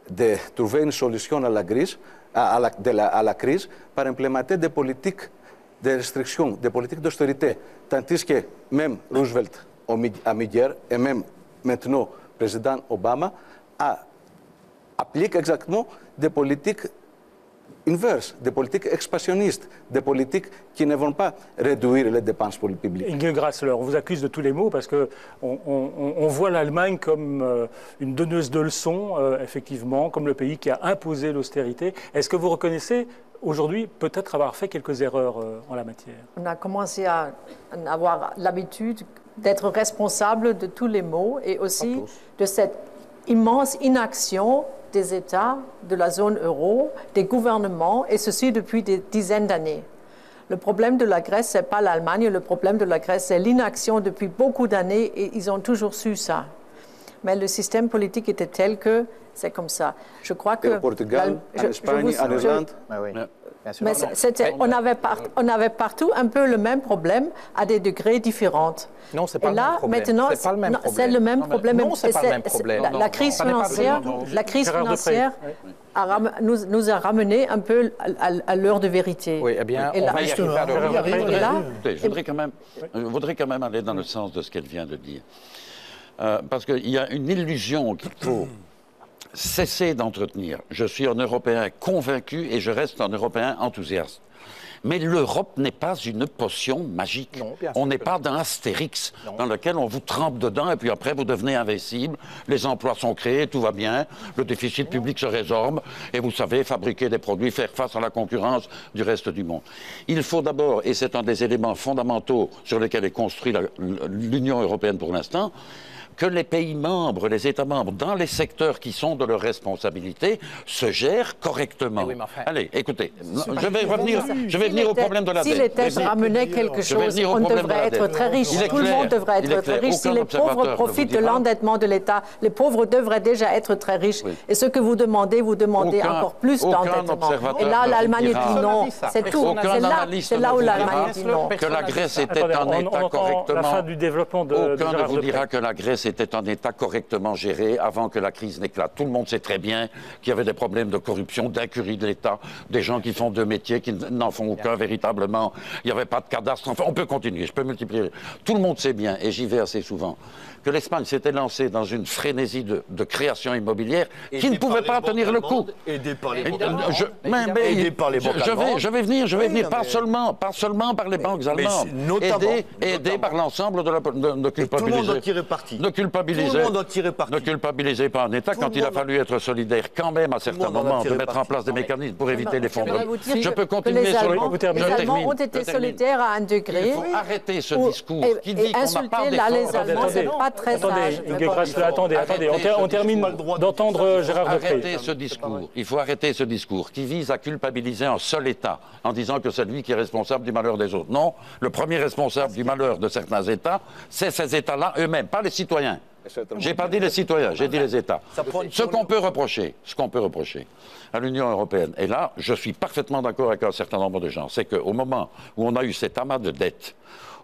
de trouver une solution à la crise, par implémenter des politiques de restriction, des politiques d'austérité. Tandis que même Roosevelt, à meilleure, et même maintenant le président Obama, applique exactement des politiques inverses, des politiques expansionnistes, des politiques qui ne vont pas réduire les dépenses publiques. Inge Grassler, on vous accuse de tous les maux parce qu'on voit l'Allemagne comme une donneuse de leçons, effectivement, comme le pays qui a imposé l'austérité. Est-ce que vous reconnaissez aujourd'hui peut-être avoir fait quelques erreurs en la matière? On a commencé à avoir l'habitude d'être responsable de tous les maux et aussi de cette immense inaction des États de la zone euro, des gouvernements, et ceci depuis des dizaines d'années. Le problème de la Grèce, ce n'est pas l'Allemagne, le problème de la Grèce, c'est l'inaction depuis beaucoup d'années, et ils ont toujours su ça. Mais le système politique était tel que c'est comme ça. Je crois que... Au Portugal, en Espagne, en Irlande... Mais on avait partout un peu le même problème à des degrés différents. Non, c'est pas le même problème. Maintenant, c'est le même problème. Non, c'est pas le même problème. La crise financière, nous a ramené un peu à l'heure de vérité. Oui, eh bien, on va y arriver. Je voudrais quand même aller dans le sens de ce qu'elle vient de dire. Parce qu'il y a une illusion qu'il faut cesser d'entretenir. Je suis un Européen convaincu et je reste un Européen enthousiaste. Mais l'Europe n'est pas une potion magique. On n'est pas dans Astérix, dans lequel on vous trempe dedans et puis après vous devenez invincible, les emplois sont créés, tout va bien, le déficit public se résorbe et vous savez fabriquer des produits, faire face à la concurrence du reste du monde. Il faut d'abord, et c'est un des éléments fondamentaux sur lesquels est construite l'Union européenne pour l'instant, que les pays membres, les États membres, dans les secteurs qui sont de leur responsabilité, se gèrent correctement. Oui, enfin, allez, écoutez, je vais venir au problème de la dette. Si les tests ramenaient quelque chose, on devrait être très riche. Tout le monde devrait être très riche. Si les pauvres profitent de l'endettement de l'État, les pauvres devraient déjà être très riches. Et ce que vous demandez encore plus d'endettement. Et là, l'Allemagne dit non. C'est tout. C'est là où l'Allemagne dit non. Que la Grèce était en état correctement. La fin du développement de Aucun ne vous dira que la Grèce était en état correctement géré avant que la crise n'éclate. Tout le monde sait très bien qu'il y avait des problèmes de corruption, d'incurie de l'État, des gens qui font deux métiers, qui n'en font aucun véritablement. Il n'y avait pas de cadastre. Enfin, on peut continuer, je peux multiplier. Tout le monde sait bien, et j'y vais assez souvent, que l'Espagne s'était lancée dans une frénésie de création immobilière qui ne pouvait pas tenir le coup. Aidé par les banques allemandes. Je vais venir, pas seulement par les banques allemandes, aidé par l'ensemble de culpabiliser. Tout le monde doit tirer parti. Ne culpabilisez pas un État quand il a fallu être solidaire quand même à certains moments, de mettre en place des mécanismes pour éviter l'effondrement. Je peux continuer sur le... Les Allemands ont été solidaires à un degré. Il faut arrêter ce discours qui dit qu'on n'a pas les Allemands, c'est pas très sage. Attendez, on termine d'entendre Gérard Deprez. Il faut arrêter ce discours qui vise à culpabiliser un seul État en disant que c'est lui qui est responsable du malheur des autres. Non, le premier responsable du malheur de certains États, c'est ces États-là eux-mêmes, pas les citoyens. J'ai pas dit les citoyens, j'ai dit les États. Ce qu'on peut reprocher à l'Union européenne, et là, je suis parfaitement d'accord avec un certain nombre de gens, c'est qu'au moment où on a eu cet amas de dettes,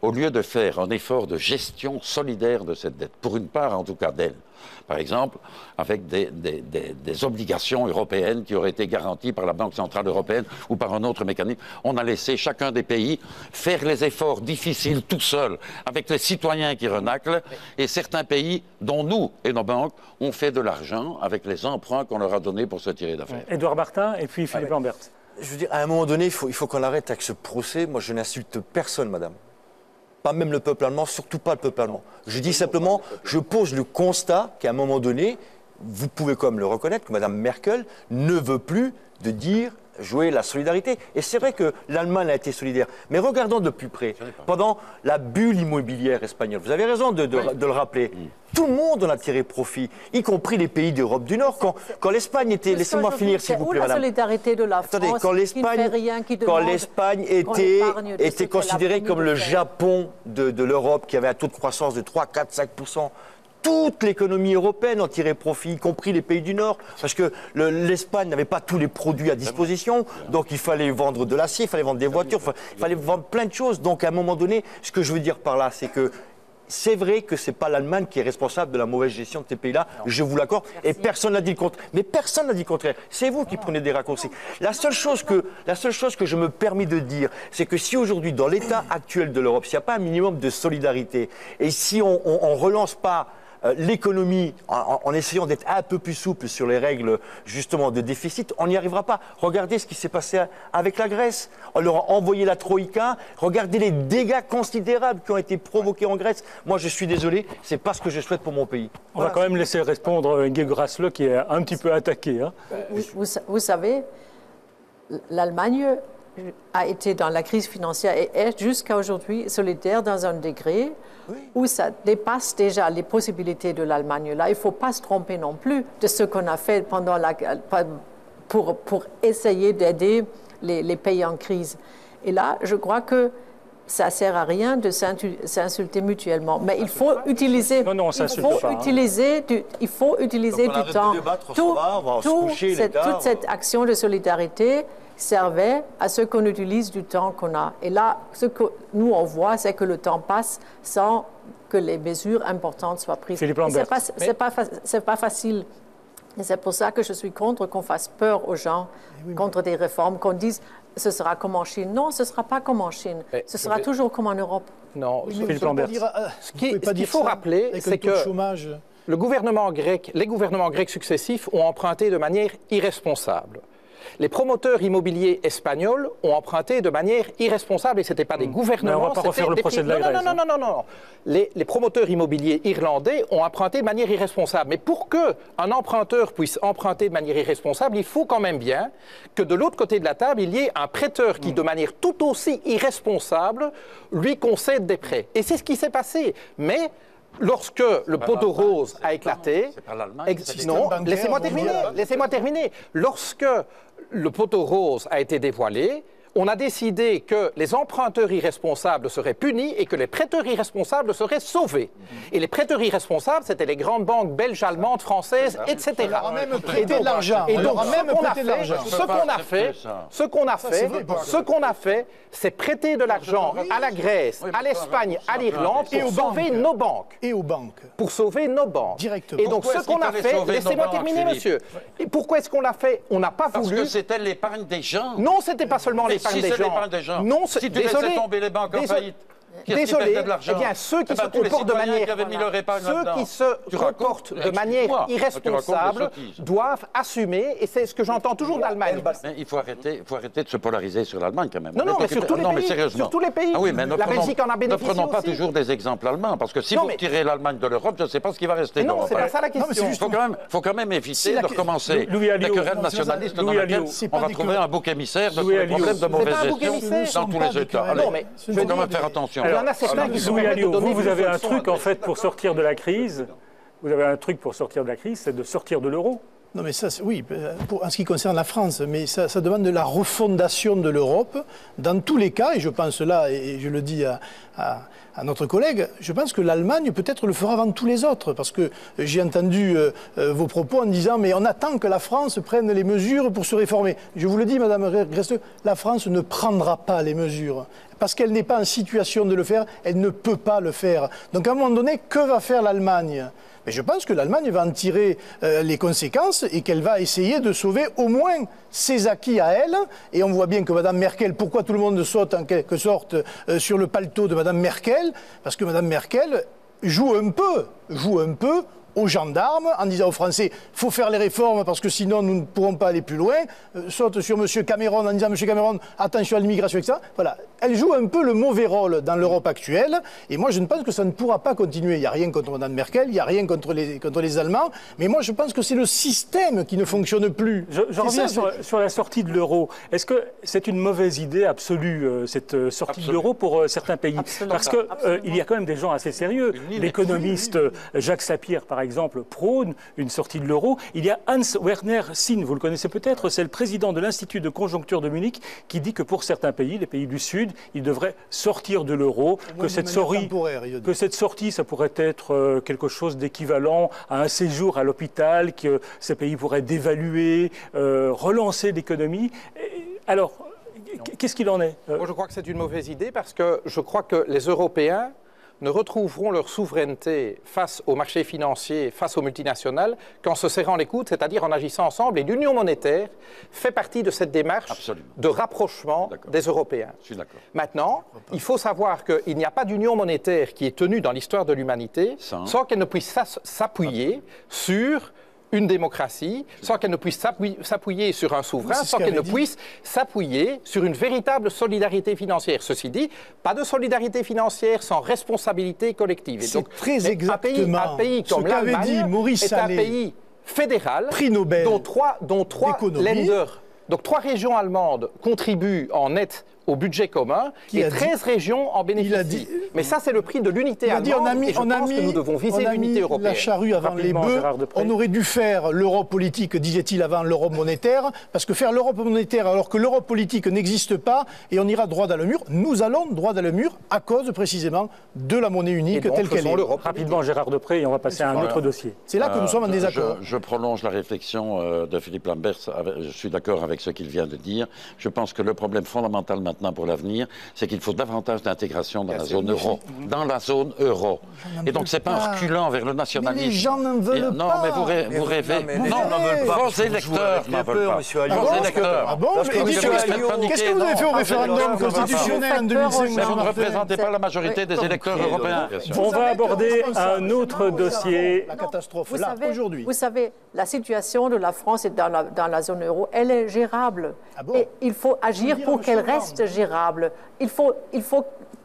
au lieu de faire un effort de gestion solidaire de cette dette, pour une part en tout cas d'elle, par exemple, avec des obligations européennes qui auraient été garanties par la Banque Centrale Européenne ou par un autre mécanisme, on a laissé chacun des pays faire les efforts difficiles tout seul, avec les citoyens qui renaclent, et certains pays, dont nous et nos banques, ont fait de l'argent avec les emprunts qu'on leur a donnés pour se tirer d'affaire. Édouard Martin et puis Philippe Lambert. Je veux dire, à un moment donné, il faut qu'on arrête avec ce procès. Moi, je n'insulte personne, madame. Pas même le peuple allemand, surtout pas le peuple allemand. Je dis simplement, je pose le constat qu'à un moment donné, vous pouvez quand même le reconnaître, que Mme Merkel ne veut plus de dire jouer la solidarité. Et c'est vrai que l'Allemagne a été solidaire. Mais regardons de plus près, pendant la bulle immobilière espagnole, vous avez raison de le rappeler, tout le monde en a tiré profit, y compris les pays d'Europe du Nord. Quand l'Espagne était... Laissez-moi finir, s'il vous plaît, madame. La solidarité de la France, attendez, quand l'Espagne était considérée comme le Japon de l'Europe, qui avait un taux de croissance de 3, 4, 5%, toute l'économie européenne en tirait profit, y compris les pays du Nord, parce que l'Espagne n'avait pas tous les produits à disposition, donc il fallait vendre de l'acier, il fallait vendre des voitures, il fallait vendre plein de choses. Donc à un moment donné, ce que je veux dire par là, c'est que c'est vrai que ce n'est pas l'Allemagne qui est responsable de la mauvaise gestion de ces pays-là, je vous l'accorde, et personne n'a dit le contraire. Mais personne n'a dit le contraire. C'est vous qui prenez des raccourcis. La seule chose que je me permets de dire, c'est que si aujourd'hui, dans l'état actuel de l'Europe, s'il n'y a pas un minimum de solidarité, et si on ne relance pas l'économie, en essayant d'être un peu plus souple sur les règles justement de déficit, on n'y arrivera pas. Regardez ce qui s'est passé avec la Grèce. On leur a envoyé la Troïka. Regardez les dégâts considérables qui ont été provoqués en Grèce. Moi, je suis désolé, c'est pas ce que je souhaite pour mon pays. On va quand même laisser répondre Inge Grassle qui est un petit peu attaqué. Hein. Vous savez, l'Allemagne a été dans la crise financière et est jusqu'à aujourd'hui solidaire dans un degré où ça dépasse déjà les possibilités de l'Allemagne. Là, il ne faut pas se tromper non plus de ce qu'on a fait pour essayer d'aider les pays en crise. Et là, je crois que ça ne sert à rien de s'insulter mutuellement. Mais il faut utiliser, il faut utiliser du temps. Toute cette action de solidarité servait à ce qu'on utilise du temps qu'on a. Et là, ce que nous, on voit, c'est que le temps passe sans que les mesures importantes soient prises. Philippe Lambert. C'est pas facile. Et c'est pour ça que je suis contre qu'on fasse peur aux gens, contre des réformes, qu'on dise ce sera comme en Chine. Non, ce ne sera pas comme en Chine. Ce sera toujours comme en Europe. Non, Philippe Lambert. Ce qu'il faut rappeler, c'est que les gouvernements grecs successifs ont emprunté de manière irresponsable. Les promoteurs immobiliers espagnols ont emprunté de manière irresponsable et ce n'était pas des gouvernements. Mais on ne va pas refaire le procès de la Grèce. Non. Les promoteurs immobiliers irlandais ont emprunté de manière irresponsable. Mais pour qu'un emprunteur puisse emprunter de manière irresponsable, il faut quand même bien que de l'autre côté de la table, il y ait un prêteur qui, de manière tout aussi irresponsable, lui concède des prêts. Et c'est ce qui s'est passé. Mais lorsque le poteau rose a éclaté, non, laissez-moi terminer. Lorsque le poteau rose a été dévoilé, on a décidé que les emprunteurs irresponsables seraient punis et que les prêteurs irresponsables seraient sauvés. Et les prêteurs irresponsables, c'était les grandes banques belges, allemandes, françaises, etc. On leur a même prêté de l'argent. Et donc, ce qu'on a fait, c'est prêter de l'argent à la Grèce, à l'Espagne, à l'Irlande pour sauver nos banques. Et aux banques. Pour sauver nos banques. Directement. Et donc, ce qu'on a fait, laissez-moi terminer, monsieur. Et pourquoi est-ce qu'on l'a fait? On n'a pas voulu. Parce que c'était l'épargne des gens. Non, c'était pas seulement l'épargne des gens. Non, si tu laissais tomber les banques en faillite, désolé, eh bien, ceux qui se comportent de manière irresponsable doivent assumer, et c'est ce que j'entends toujours d'Allemagne. Il faut arrêter de se polariser sur l'Allemagne quand même. Non, mais sur tous les pays. Ah oui, mais la Belgique en a bénéficié aussi. Ne prenons pas toujours des exemples allemands, parce que si vous retirez l'Allemagne de l'Europe, je ne sais pas ce qui va rester d'Europe. Non, c'est pas ça la question. Il faut quand même éviter de recommencer la querelle nationaliste dans laquelle on va trouver un bouc émissaire de problèmes de mauvaise gestion dans tous les États. Il faut quand même faire attention. Louis Alliot, vous avez un truc en fait pour sortir de la crise. Vous avez un truc pour sortir de la crise, c'est de sortir de l'euro. Non, mais ça, oui, en ce qui concerne la France, mais ça demande de la refondation de l'Europe. Dans tous les cas, et je pense là, et je le dis à notre collègue, je pense que l'Allemagne peut-être le fera avant tous les autres, parce que j'ai entendu vos propos en disant mais on attend que la France prenne les mesures pour se réformer. Je vous le dis, Madame Gressle, la France ne prendra pas les mesures. Parce qu'elle n'est pas en situation de le faire, elle ne peut pas le faire. Donc à un moment donné, que va faire l'Allemagne ? Mais je pense que l'Allemagne va en tirer les conséquences et qu'elle va essayer de sauver au moins ses acquis à elle. Et on voit bien que Mme Merkel, pourquoi tout le monde saute en quelque sorte sur le paletot de Mme Merkel ? Parce que Mme Merkel joue un peu aux gendarmes en disant aux Français il faut faire les réformes parce que sinon nous ne pourrons pas aller plus loin, saute sur M. Cameron en disant M. Cameron attention à l'immigration, etc. Voilà. elle joue un peu le mauvais rôle dans l'Europe actuelle. Et moi, je ne pense que ça ne pourra pas continuer. Il n'y a rien contre Mme Merkel, il n'y a rien contre les Allemands. Mais moi, je pense que c'est le système qui ne fonctionne plus. Je reviens sur la sortie de l'euro. Est-ce que c'est une mauvaise idée absolue, cette sortie de l'euro pour certains pays? Parce qu'il y a quand même des gens assez sérieux. L'économiste Jacques Sapir, par exemple, prône une sortie de l'euro. Il y a Hans-Werner Sinn, vous le connaissez peut-être, c'est le président de l'Institut de conjoncture de Munich, qui dit que pour certains pays, les pays du Sud, ils devraient sortir de l'euro, que cette sortie, ça pourrait être quelque chose d'équivalent à un séjour à l'hôpital, que ces pays pourraient dévaluer, relancer l'économie. Alors, qu'est-ce qu'il en est? Moi, je crois que c'est une mauvaise idée parce que je crois que les Européens ne retrouveront leur souveraineté face aux marchés financiers, face aux multinationales, qu'en se serrant les coudes, c'est-à-dire en agissant ensemble. Et l'union monétaire fait partie de cette démarche de rapprochement des Européens. Je suis d'accord. Maintenant, il faut savoir qu'il n'y a pas d'union monétaire qui est tenue dans l'histoire de l'humanité sans qu'elle ne puisse s'appuyer sur une démocratie, sans qu'elle ne puisse s'appuyer sur un souverain, sans qu'elle ne puisse s'appuyer sur une véritable solidarité financière. Ceci dit, pas de solidarité financière sans responsabilité collective. C'est très exactement un pays comme l'Allemagne est un pays fédéral, prix Nobel dont trois lenders, donc 3 régions allemandes contribuent en net au budget commun et 13 régions en bénéficient. Mais ça, c'est le prix de l'unité allemande et je pense que nous devons viser l'unité européenne. La charrue avant les bœufs. On aurait dû faire l'Europe politique, disait-il, avant l'Europe monétaire, parce que faire l'Europe monétaire alors que l'Europe politique n'existe pas et on ira droit dans le mur, nous allons droit dans le mur à cause précisément de la monnaie unique telle qu'elle est. Rapidement, Gérard Deprez, et on va passer à un autre dossier. C'est là que nous sommes en désaccord. Je prolonge la réflexion de Philippe Lambert. Je suis d'accord avec ce qu'il vient de dire. Je pense que le problème fondamental maintenant pour l'avenir, c'est qu'il faut davantage d'intégration dans la zone euro. Dans la zone euro. Et donc, c'est pas un reculant vers le nationalisme. Mais les gens n'en veulent pas. Non, mais vous rêvez. Non, vos électeurs n'en veulent pas. Vos électeurs. Ah bon? Qu'est-ce que vous avez fait au référendum constitutionnel en 2005? Mais vous ne représentez pas la majorité des électeurs européens. On va aborder un autre dossier. La catastrophe, là, aujourd'hui. Vous savez, la situation de la France dans la zone euro, elle est gérable. Et il faut agir pour qu'elle reste gérable. Il faut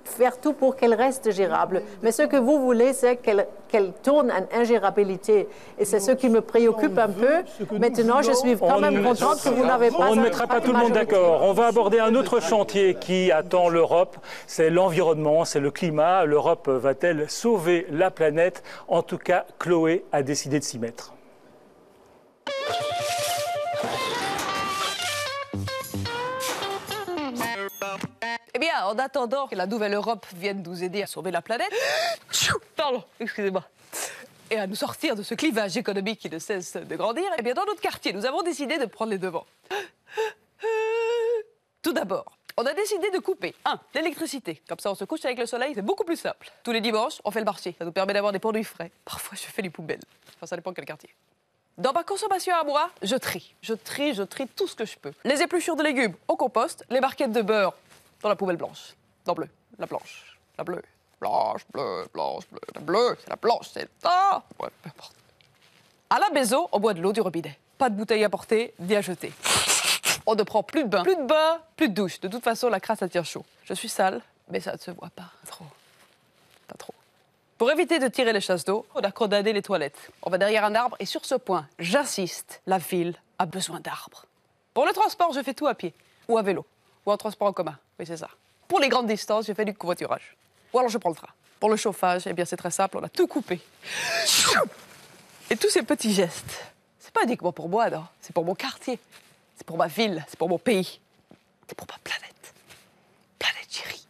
faire tout pour qu'elle reste gérable. Mais ce que vous voulez, c'est qu'elle tourne en ingérabilité. Et c'est ce qui me préoccupe un peu. Maintenant, je suis quand même contente que vous n'avez pas... On ne mettra pas tout le monde d'accord. On va aborder un autre chantier qui attend l'Europe. C'est l'environnement, c'est le climat. L'Europe va-t-elle sauver la planète? En tout cas, Chloé a décidé de s'y mettre. Eh bien, en attendant que la nouvelle Europe vienne nous aider à sauver la planète, pardon, excusez-moi, et à nous sortir de ce clivage économique qui ne cesse de grandir, eh bien, dans notre quartier, nous avons décidé de prendre les devants. Tout d'abord, on a décidé de couper, l'électricité. Comme ça, on se couche avec le soleil, c'est beaucoup plus simple. Tous les dimanches, on fait le marché. Ça nous permet d'avoir des produits frais. Parfois, je fais les poubelles. Enfin, ça dépend de quel quartier. Dans ma consommation à moi, je trie tout ce que je peux. Les épluchures de légumes au compost, les barquettes de beurre dans la poubelle blanche. Non, bleue, la blanche, la bleue. Blanche, bleue, la bleue, c'est la blanche, c'est... Ah, ouais, peu importe. À la maison, on boit de l'eau du robinet. Pas de bouteille à porter, ni à jeter. On ne prend plus de bain, plus de douche. De toute façon, la crasse, ça tient chaud. Je suis sale, mais ça ne se voit pas trop. Pas trop. Pour éviter de tirer les chasses d'eau, on a condamné les toilettes. On va derrière un arbre et sur ce point, j'insiste, la ville a besoin d'arbres. Pour le transport, je fais tout à pied, ou à vélo, ou en transport en commun. Oui, c'est ça. Pour les grandes distances, je fais du covoiturage. Ou alors je prends le train. Pour le chauffage, eh bien c'est très simple, on a tout coupé. Et tous ces petits gestes, c'est pas uniquement pour moi, non. C'est pour mon quartier, c'est pour ma ville, c'est pour mon pays, c'est pour ma planète. Planète chérie.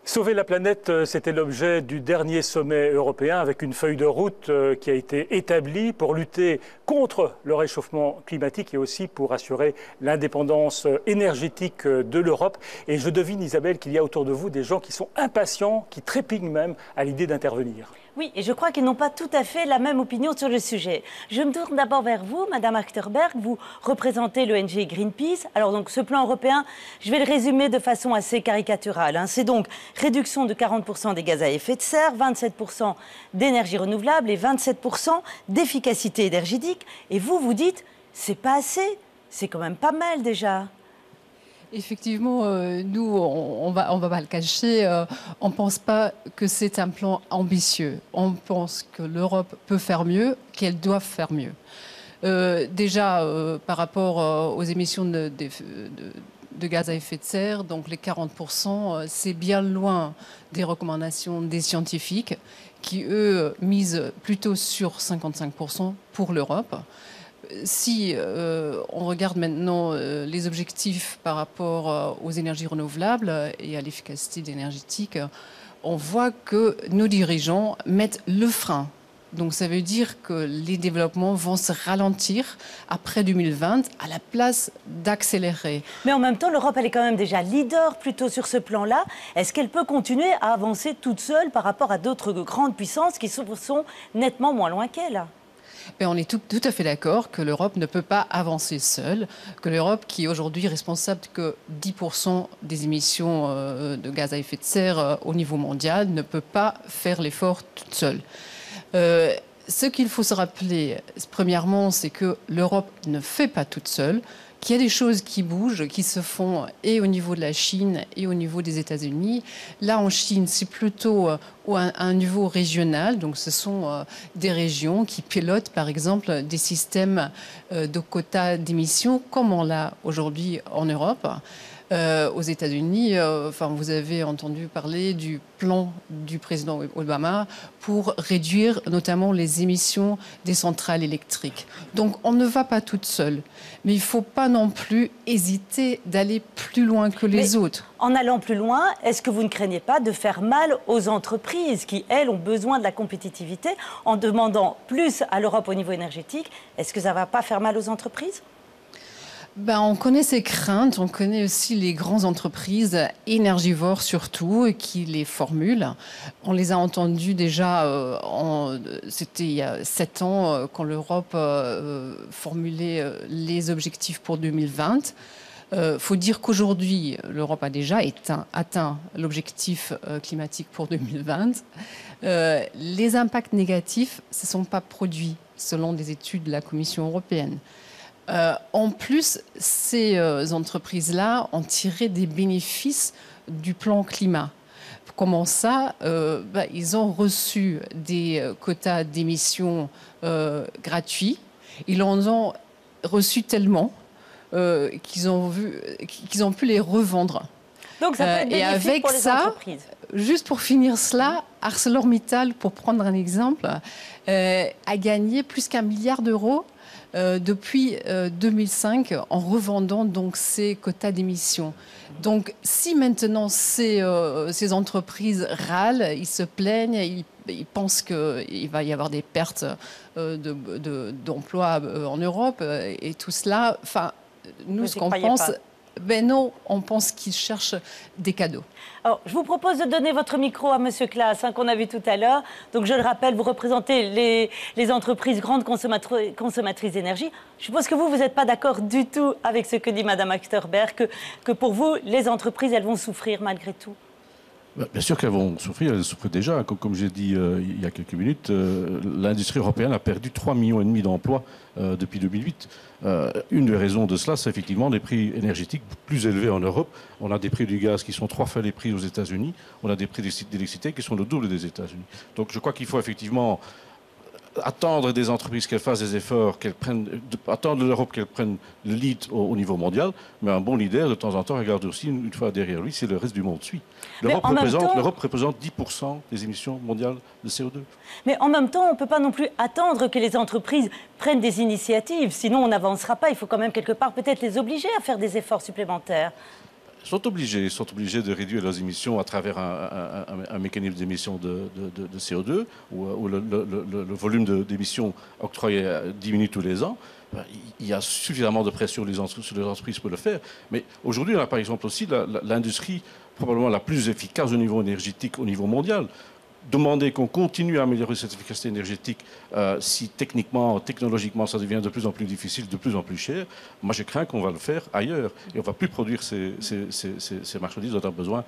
Sauver la planète, c'était l'objet du dernier sommet européen avec une feuille de route qui a été établie pour lutter contre le réchauffement climatique et aussi pour assurer l'indépendance énergétique de l'Europe. Et je devine, Isabelle, qu'il y a autour de vous des gens qui sont impatients, qui trépignent même à l'idée d'intervenir. Oui, et je crois qu'ils n'ont pas tout à fait la même opinion sur le sujet. Je me tourne d'abord vers vous, Madame Achterberg. Vous représentez l'ONG Greenpeace. Alors donc, ce plan européen, je vais le résumer de façon assez caricaturale. C'est donc réduction de 40% des gaz à effet de serre, 27% d'énergie renouvelable et 27% d'efficacité énergétique. Et vous dites, c'est pas assez. C'est quand même pas mal déjà. Effectivement, nous, va pas le cacher, on ne pense pas que c'est un plan ambitieux. On pense que l'Europe peut faire mieux, qu'elle doit faire mieux. Déjà, par rapport aux émissions de gaz à effet de serre, donc les 40%, c'est bien loin des recommandations des scientifiques qui, eux, misent plutôt sur 55% pour l'Europe. Si on regarde maintenant les objectifs par rapport aux énergies renouvelables et à l'efficacité énergétique, on voit que nos dirigeants mettent le frein. Donc ça veut dire que les développements vont se ralentir après 2020 à la place d'accélérer. Mais en même temps, l'Europe, elle est quand même déjà leader plutôt sur ce plan-là. Est-ce qu'elle peut continuer à avancer toute seule par rapport à d'autres grandes puissances qui sont nettement moins loin qu'elle ? Mais on est tout à fait d'accord que l'Europe ne peut pas avancer seule, que l'Europe, qui est aujourd'hui responsable que 10% des émissions de gaz à effet de serre au niveau mondial, ne peut pas faire l'effort toute seule. Ce qu'il faut se rappeler, premièrement, c'est que l'Europe ne fait pas toute seule, qu'il y a des choses qui bougent, qui se font et au niveau de la Chine et au niveau des États-Unis. Là, en Chine, c'est plutôt à un niveau régional. Donc, ce sont des régions qui pilotent, par exemple, des systèmes de quotas d'émissions, comme on l'a aujourd'hui en Europe. Aux États-Unis, vous avez entendu parler du plan du président Obama pour réduire notamment les émissions des centrales électriques. Donc on ne va pas toute seule, mais il ne faut pas non plus hésiter d'aller plus loin que les autres. En allant plus loin, est-ce que vous ne craignez pas de faire mal aux entreprises qui, elles, ont besoin de la compétitivité en demandant plus à l'Europe au niveau énergétique? Est-ce que ça ne va pas faire mal aux entreprises? On connaît ces craintes, on connaît aussi les grandes entreprises énergivores surtout qui les formulent. On les a entendues déjà, c'était il y a 7 ans quand l'Europe formulait les objectifs pour 2020. Faut dire qu'aujourd'hui, l'Europe a déjà atteint l'objectif climatique pour 2020. Les impacts négatifs ne se sont pas produits selon des études de la Commission européenne. En plus, ces entreprises-là ont tiré des bénéfices du plan climat. Comment ça? Ils ont reçu des quotas d'émissions gratuits. Ils en ont reçu tellement qu'ils ont pu les revendre. Donc ça peut être bénéfique pour les entreprises. Juste pour finir cela, ArcelorMittal, pour prendre un exemple, a gagné plus qu'1 milliard d'euros depuis 2005 en revendant donc ces quotas d'émissions. Donc si maintenant ces entreprises râlent, ils se plaignent, ils pensent qu'il va y avoir des pertes d'emplois en Europe et tout cela, nous ce qu'on pense... non, on pense qu'ils cherchent des cadeaux. Alors, je vous propose de donner votre micro à M. Claes, qu'on a vu tout à l'heure. Donc, je le rappelle, vous représentez les entreprises grandes consommatrices d'énergie. Je suppose que vous n'êtes pas d'accord du tout avec ce que dit Mme Achterberg, que pour vous, les entreprises, elles vont souffrir malgré tout. Bien sûr qu'elles vont souffrir, elles souffrent déjà. Comme j'ai dit il y a quelques minutes, l'industrie européenne a perdu 3,5 millions d'emplois depuis 2008. Une des raisons de cela, c'est effectivement des prix énergétiques plus élevés en Europe. On a des prix du gaz qui sont 3 fois les prix aux États-Unis. On a des prix d'électricité qui sont le double des États-Unis. Donc je crois qu'il faut effectivement attendre des entreprises qu'elles fassent des efforts, attendre de l'Europe qu'elle prenne le lead au niveau mondial, mais un bon leader, de temps en temps, regarde aussi une fois derrière lui si le reste du monde suit. L'Europe représente 10% des émissions mondiales de CO2. Mais en même temps, on ne peut pas non plus attendre que les entreprises prennent des initiatives, sinon on n'avancera pas. Il faut quand même quelque part peut-être les obliger à faire des efforts supplémentaires. Sont obligés de réduire leurs émissions à travers un mécanisme d'émission de CO2 où le volume d'émissions octroyé diminue tous les ans. Il y a suffisamment de pression sur les entreprises pour le faire. Mais aujourd'hui, on a par exemple aussi l'industrie probablement la plus efficace au niveau énergétique au niveau mondial. Demander qu'on continue à améliorer cette efficacité énergétique si technologiquement, ça devient de plus en plus difficile, de plus en plus cher, moi je crains qu'on va le faire ailleurs. Et on ne va plus produire ces marchandises dont on a besoin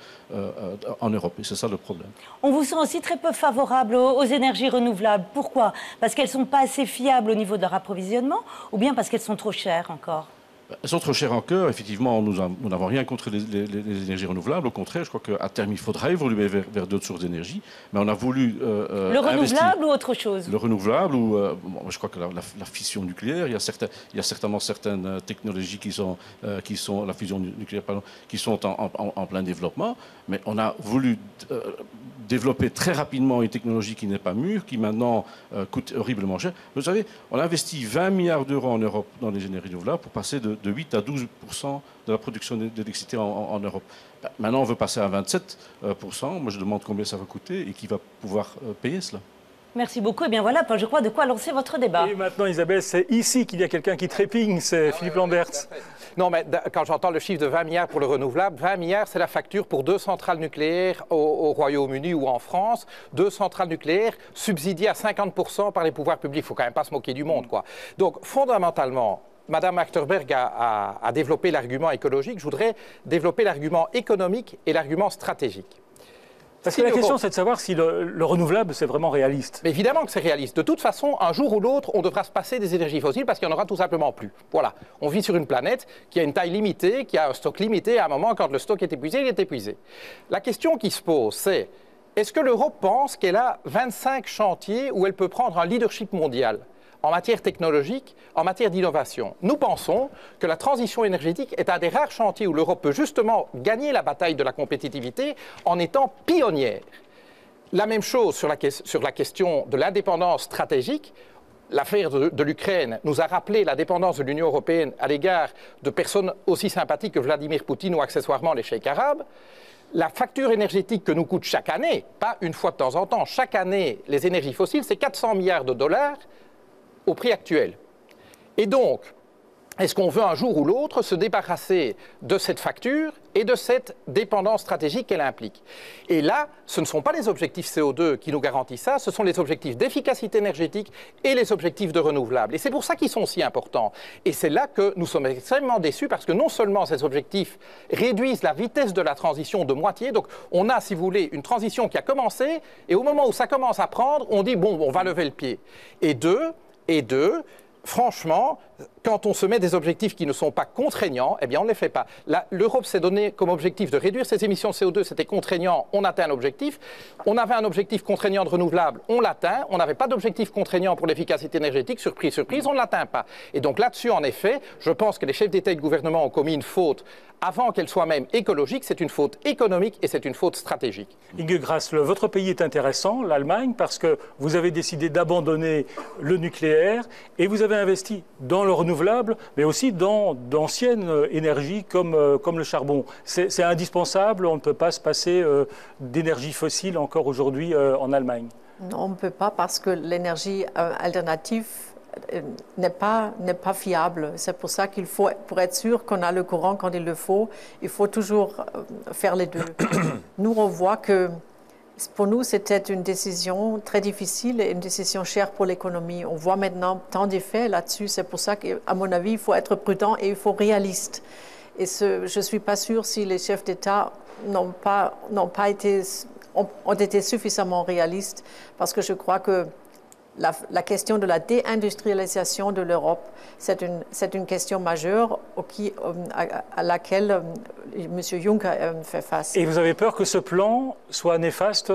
en Europe. Et c'est ça le problème. On vous sent aussi très peu favorable aux énergies renouvelables. Pourquoi? Parce qu'elles ne sont pas assez fiables au niveau de leur approvisionnement ou bien parce qu'elles sont trop chères encore? Elles sont trop chères en cœur. Effectivement, nous n'avons rien contre les énergies renouvelables. Au contraire, je crois qu'à terme, il faudra évoluer vers d'autres sources d'énergie. Mais on a voulu le renouvelable ou autre chose? Le renouvelable ou je crois que la fission nucléaire. Il y a certainement certaines technologies qui sont la fusion nucléaire, pardon, qui sont en plein développement. Mais on a voulu développer très rapidement une technologie qui n'est pas mûre, qui maintenant coûte horriblement cher. Vous savez, on a investi 20 milliards d'euros en Europe dans les énergies renouvelables pour passer de 8 à 12% de la production d'électricité en Europe. Maintenant, on veut passer à 27%. Moi, je demande combien ça va coûter et qui va pouvoir payer cela. Merci beaucoup. Et bien voilà, je crois, de quoi lancer votre débat. Et maintenant, Isabelle, c'est ici qu'il y a quelqu'un qui trépigne, c'est Philippe Lamberts. Non, mais quand j'entends le chiffre de 20 milliards pour le renouvelable, 20 milliards, c'est la facture pour 2 centrales nucléaires au Royaume-Uni ou en France. 2 centrales nucléaires subsidiées à 50% par les pouvoirs publics. Il ne faut quand même pas se moquer du monde, quoi. Donc, fondamentalement, Madame Achterberg a développé l'argument écologique. Je voudrais développer l'argument économique et l'argument stratégique. Parce que la question, c'est de savoir si le renouvelable, c'est vraiment réaliste. Mais évidemment que c'est réaliste. De toute façon, un jour ou l'autre, on devra se passer des énergies fossiles parce qu'il n'y en aura tout simplement plus. Voilà. On vit sur une planète qui a une taille limitée, qui a un stock limité. À un moment, quand le stock est épuisé, il est épuisé. La question qui se pose, c'est est-ce que l'Europe pense qu'elle a 25 chantiers où elle peut prendre un leadership mondial en matière technologique, en matière d'innovation? Nous pensons que la transition énergétique est un des rares chantiers où l'Europe peut justement gagner la bataille de la compétitivité en étant pionnière. La même chose sur la question de l'indépendance stratégique. L'affaire de l'Ukraine nous a rappelé la dépendance de l'Union européenne à l'égard de personnes aussi sympathiques que Vladimir Poutine ou accessoirement les cheikh arabes. La facture énergétique que nous coûte chaque année, pas une fois de temps en temps, chaque année, les énergies fossiles, c'est 400 milliards de dollars au prix actuel. Et donc, est-ce qu'on veut un jour ou l'autre se débarrasser de cette facture et de cette dépendance stratégique qu'elle implique? Et là, ce ne sont pas les objectifs CO2 qui nous garantissent ça, ce sont les objectifs d'efficacité énergétique et les objectifs de renouvelables. Et c'est pour ça qu'ils sont si importants. Et c'est là que nous sommes extrêmement déçus parce que non seulement ces objectifs réduisent la vitesse de la transition de moitié, donc on a, si vous voulez, une transition qui a commencé et au moment où ça commence à prendre, on dit bon, on va lever le pied. Et deux, franchement, quand on se met des objectifs qui ne sont pas contraignants, eh bien on ne les fait pas. L'Europe s'est donné comme objectif de réduire ses émissions de CO2, c'était contraignant, on atteint un objectif. On avait un objectif contraignant de renouvelable, on l'atteint. On n'avait pas d'objectif contraignant pour l'efficacité énergétique, surprise, surprise, on ne l'atteint pas. Et donc là-dessus, en effet, je pense que les chefs d'État et de gouvernement ont commis une faute avant qu'elle soit même écologique, c'est une faute économique et c'est une faute stratégique. Inge Grassle, votre pays est intéressant, l'Allemagne, parce que vous avez décidé d'abandonner le nucléaire et vous avez investi dans le renouvelable, mais aussi dans d'anciennes énergies comme le charbon. C'est indispensable, on ne peut pas se passer d'énergie fossile encore aujourd'hui en Allemagne. Non, on ne peut pas parce que l'énergie alternative n'est pas fiable. C'est pour ça qu'il faut, pour être sûr qu'on a le courant quand il le faut, il faut toujours faire les deux. Nous, on voit que pour nous, c'était une décision très difficile et une décision chère pour l'économie. On voit maintenant tant d'effets là-dessus. C'est pour ça qu'à mon avis, il faut être prudent et il faut réaliste. Et je ne suis pas sûre si les chefs d'État ont été suffisamment réalistes, parce que je crois que la question de la déindustrialisation de l'Europe, c'est une question majeure à laquelle M. Juncker fait face. Et vous avez peur que ce plan soit néfaste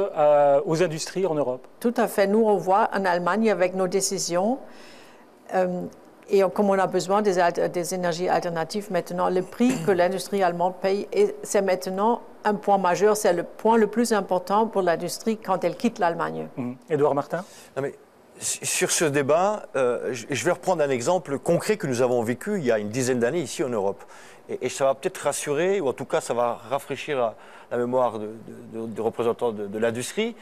aux industries en Europe? Tout à fait. Nous, on voit en Allemagne, avec nos décisions, et comme on a besoin des énergies alternatives maintenant, le prix que l'industrie allemande paye, c'est maintenant un point majeur, c'est le point le plus important pour l'industrie quand elle quitte l'Allemagne. Édouard Martin? Non, mais sur ce débat, je vais reprendre un exemple concret que nous avons vécu il y a une dizaine d'années ici en Europe. Et ça va peut-être rassurer, ou en tout cas ça va rafraîchir la mémoire des représentants de l'industrie,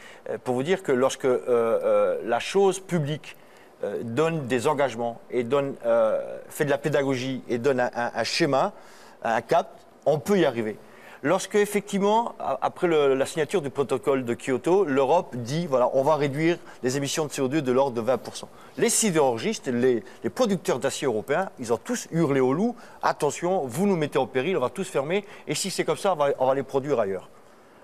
pour vous dire que lorsque la chose publique donne des engagements et fait de la pédagogie et donne un schéma, un cap, on peut y arriver. Lorsque, effectivement, après la signature du protocole de Kyoto, l'Europe dit, voilà, on va réduire les émissions de CO2 de l'ordre de 20%. Les sidérurgistes, les producteurs d'acier européens, ils ont tous hurlé au loup, attention, vous nous mettez en péril, on va tous fermer, et si c'est comme ça, on va les produire ailleurs.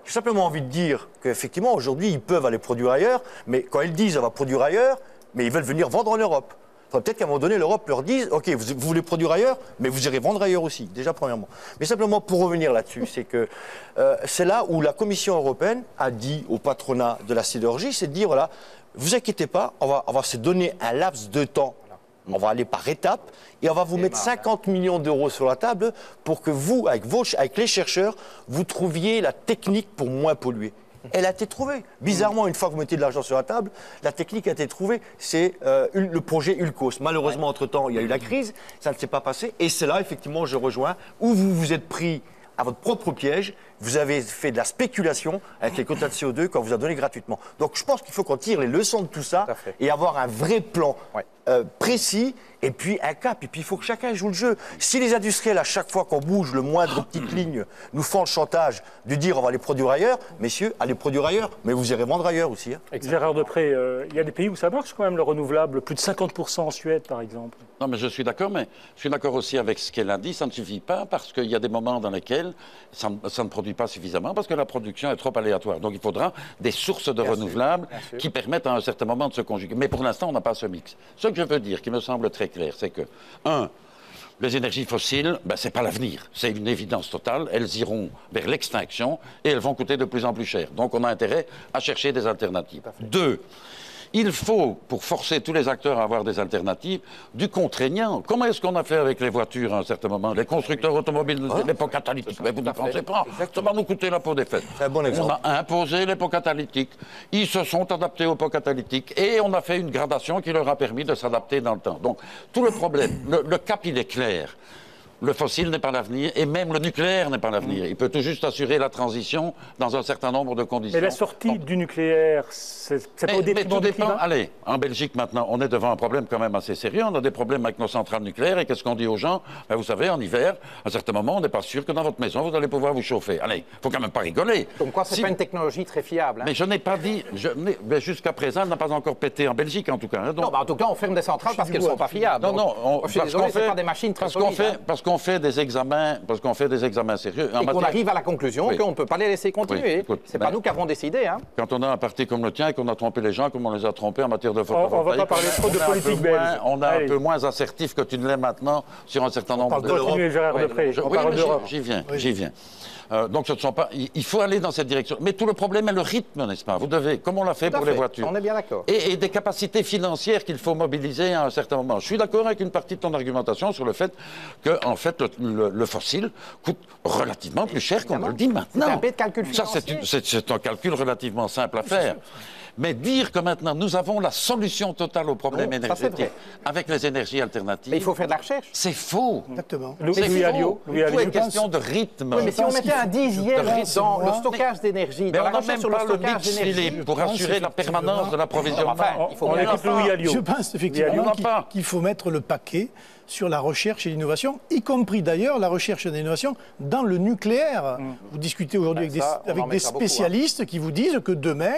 J'ai simplement envie de dire qu'effectivement, aujourd'hui, ils peuvent aller produire ailleurs, mais quand ils disent on va produire ailleurs, mais ils veulent venir vendre en Europe. faudrait peut-être qu'à un moment donné, l'Europe leur dise, OK, vous voulez produire ailleurs, mais vous irez vendre ailleurs aussi, déjà premièrement. Mais simplement pour revenir là-dessus, c'est que c'est là où la Commission européenne a dit au patronat de la sidérurgie, c'est de dire, voilà, vous inquiétez pas, on va se donner un laps de temps. On va aller par étapes et on va vous mettre 50 millions d'euros sur la table pour que vous, avec les chercheurs, vous trouviez la technique pour moins polluer. Elle a été trouvée. Bizarrement, une fois que vous mettez de l'argent sur la table, la technique a été trouvée. C'est le projet Ulcos. Malheureusement, entre-temps, il y a eu la crise, ça ne s'est pas passé. Et c'est là, effectivement, je rejoins, où vous vous êtes pris à votre propre piège. Vous avez fait de la spéculation avec les quotas de CO2 qu'on vous a donné gratuitement. Donc je pense qu'il faut qu'on tire les leçons de tout ça et avoir un vrai plan précis et puis un cap. Et puis il faut que chacun joue le jeu. Si les industriels, à chaque fois qu'on bouge le moindre petite ligne, nous font le chantage de dire on va les produire ailleurs, messieurs, allez produire ailleurs, mais vous irez vendre ailleurs aussi. Hein. Gérard Depré, il y a des pays où ça marche quand même le renouvelable, plus de 50% en Suède par exemple. Non, mais je suis d'accord, aussi avec ce qu'elle a dit. Ça ne suffit pas parce qu'il y a des moments dans lesquels ça ne produit pas suffisamment parce que la production est trop aléatoire. Donc il faudra des sources de renouvelables qui permettent à un certain moment de se conjuguer. Mais pour l'instant, on n'a pas ce mix. Ce que je veux dire, qui me semble très clair, c'est que, les énergies fossiles, ce n'est pas l'avenir. C'est une évidence totale. Elles iront vers l'extinction et elles vont coûter de plus en plus cher. Donc on a intérêt à chercher des alternatives. 2. Il faut, pour forcer tous les acteurs à avoir des alternatives, du contraignant. Comment est-ce qu'on a fait avec les voitures à un certain moment? Les constructeurs automobiles, les pots catalytiques, mais vous ne pensez pas. Ça va nous coûter la peau des fesses. Bon on a imposé les pots catalytiques. Ils se sont adaptés aux pots catalytiques et on a fait une gradation qui leur a permis de s'adapter dans le temps. Donc, tout le problème, le cap, il est clair. Le fossile n'est pas l'avenir et même le nucléaire n'est pas l'avenir. Il peut tout juste assurer la transition dans un certain nombre de conditions. Mais la sortie du nucléaire, c'est pas au détriment du climat ? Allez, en Belgique maintenant, on est devant un problème quand même assez sérieux. On a des problèmes avec nos centrales nucléaires et qu'est-ce qu'on dit aux gens? Vous savez, en hiver, à un certain moment, on n'est pas sûr que dans votre maison, vous allez pouvoir vous chauffer. Allez, il ne faut quand même pas rigoler. Comme quoi, c'est pas une technologie très fiable. Hein. Mais je n'ai pas dit... jusqu'à présent, elle n'a pas encore pété en Belgique, en tout cas. Hein, donc... Non, en tout cas, on ferme des centrales parce qu'elles ne sont pas fiables. Non, je suis désolé, c'est pas des machines très solides. Parce qu'on fait des examens sérieux. Et qu'on arrive à la conclusion qu'on ne peut pas les laisser continuer. C'est pas nous qui avons décidé. Hein. Quand on a un parti comme le tien et qu'on a trompé les gens comme on les a trompés en matière de photovoltaïque, on ne va pas parler trop de politique belge. On est un peu moins assertif que tu ne l'es maintenant sur un certain nombre de... Continuez, Gérard Depré. On parle d'Europe. J'y viens. Donc ce ne sont pas... Il faut aller dans cette direction. Mais tout le problème est le rythme, n'est-ce pas? Vous devez, comme on l'a fait pour les voitures. On est bien d'accord. Et des capacités financières qu'il faut mobiliser à un certain moment. Je suis d'accord avec une partie de ton argumentation sur le fait que, en fait, le fossile coûte relativement plus cher qu'on le dit maintenant. C'est un peu de calcul financier. Ça, c'est un calcul relativement simple à faire. Mais dire que maintenant, nous avons la solution totale au problème énergétique avec les énergies alternatives... Mais il faut faire de la recherche. C'est faux. Exactement. Louis Alliot. Tout est une question de rythme. Oui, mais si on mettait un dixième dans le stockage d'énergie, dans la recherche sur le stockage d'énergie... pour assurer la permanence de l'approvisionnement. On écoute Louis Alliot. Je pense effectivement qu'il faut mettre le paquet sur la recherche et l'innovation, y compris d'ailleurs la recherche et l'innovation dans le nucléaire. Vous discutez aujourd'hui avec des spécialistes qui vous disent que demain,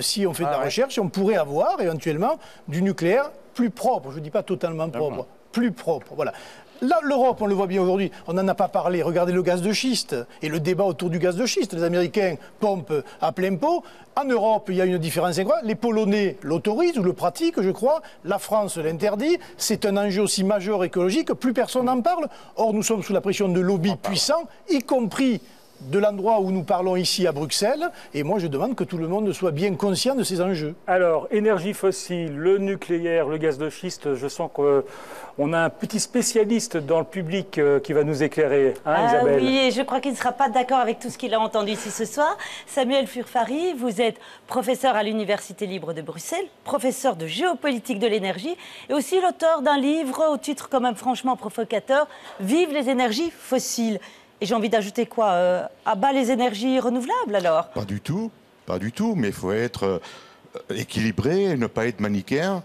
si on fait de la recherche, on pourrait avoir éventuellement du nucléaire plus propre. Je ne dis pas totalement propre, plus propre. Voilà. Là, l'Europe, on le voit bien aujourd'hui, on n'en a pas parlé. Regardez le gaz de schiste et le débat autour du gaz de schiste. Les Américains pompent à plein pot. En Europe, il y a une différence incroyable. Les Polonais l'autorisent ou le pratiquent, je crois. La France l'interdit. C'est un enjeu aussi majeur écologique que plus personne n'en parle. Or, nous sommes sous la pression de lobbies puissants, y compris de l'endroit où nous parlons ici à Bruxelles. Et moi, je demande que tout le monde soit bien conscient de ces enjeux. Alors, énergie fossile, le nucléaire, le gaz de schiste, je sens qu'on a un petit spécialiste dans le public qui va nous éclairer, Isabelle? Oui, et je crois qu'il ne sera pas d'accord avec tout ce qu'il a entendu ici ce soir. Samuel Furfari, vous êtes professeur à l'Université libre de Bruxelles, professeur de géopolitique de l'énergie et aussi l'auteur d'un livre au titre quand même franchement provocateur, « Vive les énergies fossiles ». Et j'ai envie d'ajouter quoi? À bas les énergies renouvelables, alors? Pas du tout, mais il faut être équilibré et ne pas être manichéen.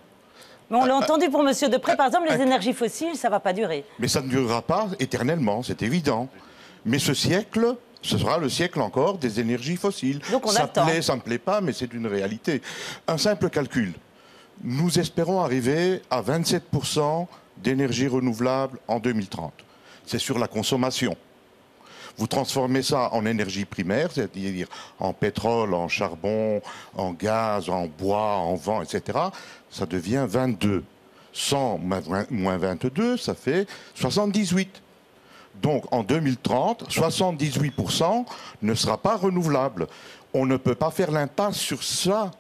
Mais on l'a entendu pour M. Depré, par exemple, les énergies fossiles, ça ne va pas durer. Mais ça ne durera pas éternellement, c'est évident. Mais ce siècle, ce sera le siècle encore des énergies fossiles. Donc on a le temps. Ça ne plaît pas, mais c'est une réalité. Un simple calcul. Nous espérons arriver à 27% d'énergie renouvelable en 2030. C'est sur la consommation. Vous transformez ça en énergie primaire, c'est-à-dire en pétrole, en charbon, en gaz, en bois, en vent, etc. Ça devient 22. 100 moins 22, ça fait 78. Donc en 2030, 78% ne sera pas renouvelable. On ne peut pas faire l'impasse sur ça.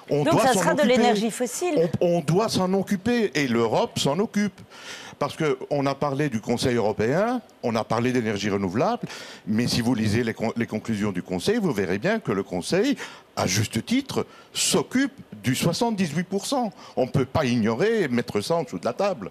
Donc ça sera de l'énergie fossile. On doit s'en occuper et l'Europe s'en occupe. Parce qu'on a parlé du Conseil européen, on a parlé d'énergie renouvelable, mais si vous lisez les conclusions du Conseil, vous verrez bien que le Conseil, à juste titre, s'occupe du 78%. On ne peut pas ignorer et mettre ça en dessous de la table.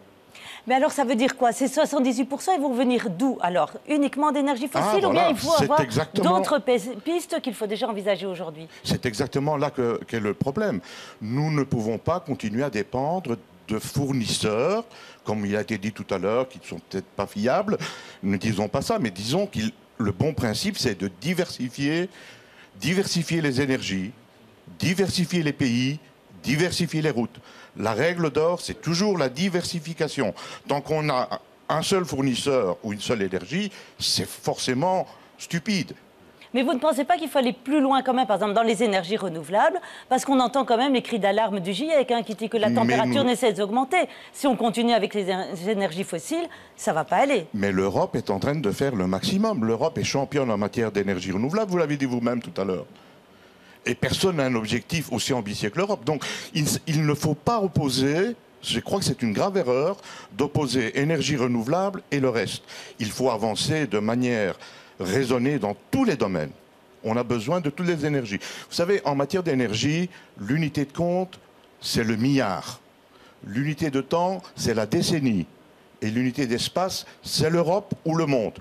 Mais alors ça veut dire quoi? Ces 78%, ils vont venir d'où alors? Uniquement d'énergie fossile ou bien il faut avoir d'autres pistes qu'il faut déjà envisager aujourd'hui? C'est exactement là qu'est le problème. Nous ne pouvons pas continuer à dépendre de fournisseurs, comme il a été dit tout à l'heure, qui ne sont peut-être pas fiables. Ne disons pas ça, mais disons que le bon principe, c'est de diversifier les énergies, diversifier les pays, diversifier les routes. La règle d'or, c'est toujours la diversification. Tant qu'on a un seul fournisseur ou une seule énergie, c'est forcément stupide. Mais vous ne pensez pas qu'il faut aller plus loin quand même, par exemple dans les énergies renouvelables, parce qu'on entend quand même les cris d'alarme du GIEC qui dit que la température ne cesse d'augmenter. Si on continue avec les énergies fossiles, ça ne va pas aller. Mais l'Europe est en train de faire le maximum. L'Europe est championne en matière d'énergie renouvelable, vous l'avez dit vous-même tout à l'heure. Et personne n'a un objectif aussi ambitieux que l'Europe. Donc il ne faut pas opposer, je crois que c'est une grave erreur, d'opposer énergie renouvelable et le reste. Il faut avancer de manière raisonnée dans tous les domaines. On a besoin de toutes les énergies. Vous savez, en matière d'énergie, l'unité de compte, c'est le milliard. L'unité de temps, c'est la décennie. Et l'unité d'espace, c'est l'Europe ou le monde.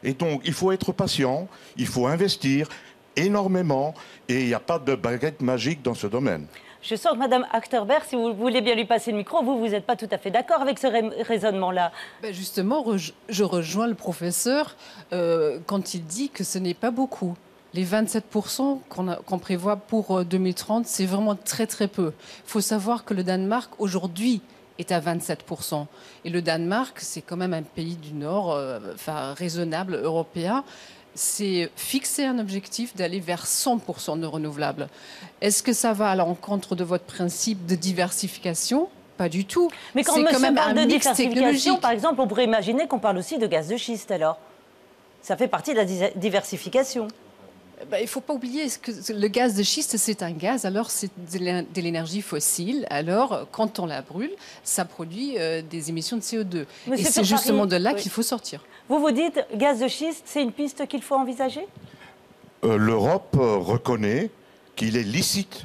Et donc, il faut être patient, il faut investir énormément, et il n'y a pas de baguette magique dans ce domaine. Je sens que Mme Achterberg, si vous voulez bien lui passer le micro, vous n'êtes pas tout à fait d'accord avec ce raisonnement-là. Ben justement, je rejoins le professeur quand il dit que ce n'est pas beaucoup. Les 27% qu'on prévoit pour 2030, c'est vraiment très très peu. Il faut savoir que le Danemark, aujourd'hui, est à 27%. Et le Danemark, c'est quand même un pays du Nord, raisonnable, européen. C'est fixer un objectif d'aller vers 100% de renouvelables. Est-ce que ça va à l'encontre de votre principe de diversification? Pas du tout. Mais quand on parle de diversification, par exemple, on pourrait imaginer qu'on parle aussi de gaz de schiste, alors. Ça fait partie de la diversification. Ben, il ne faut pas oublier que le gaz de schiste, c'est un gaz, alors c'est de l'énergie fossile. Alors, quand on la brûle, ça produit des émissions de CO2. Et c'est justement de là qu'il faut sortir. Vous dites, gaz de schiste, c'est une piste qu'il faut envisager? L'Europe reconnaît qu'il est licite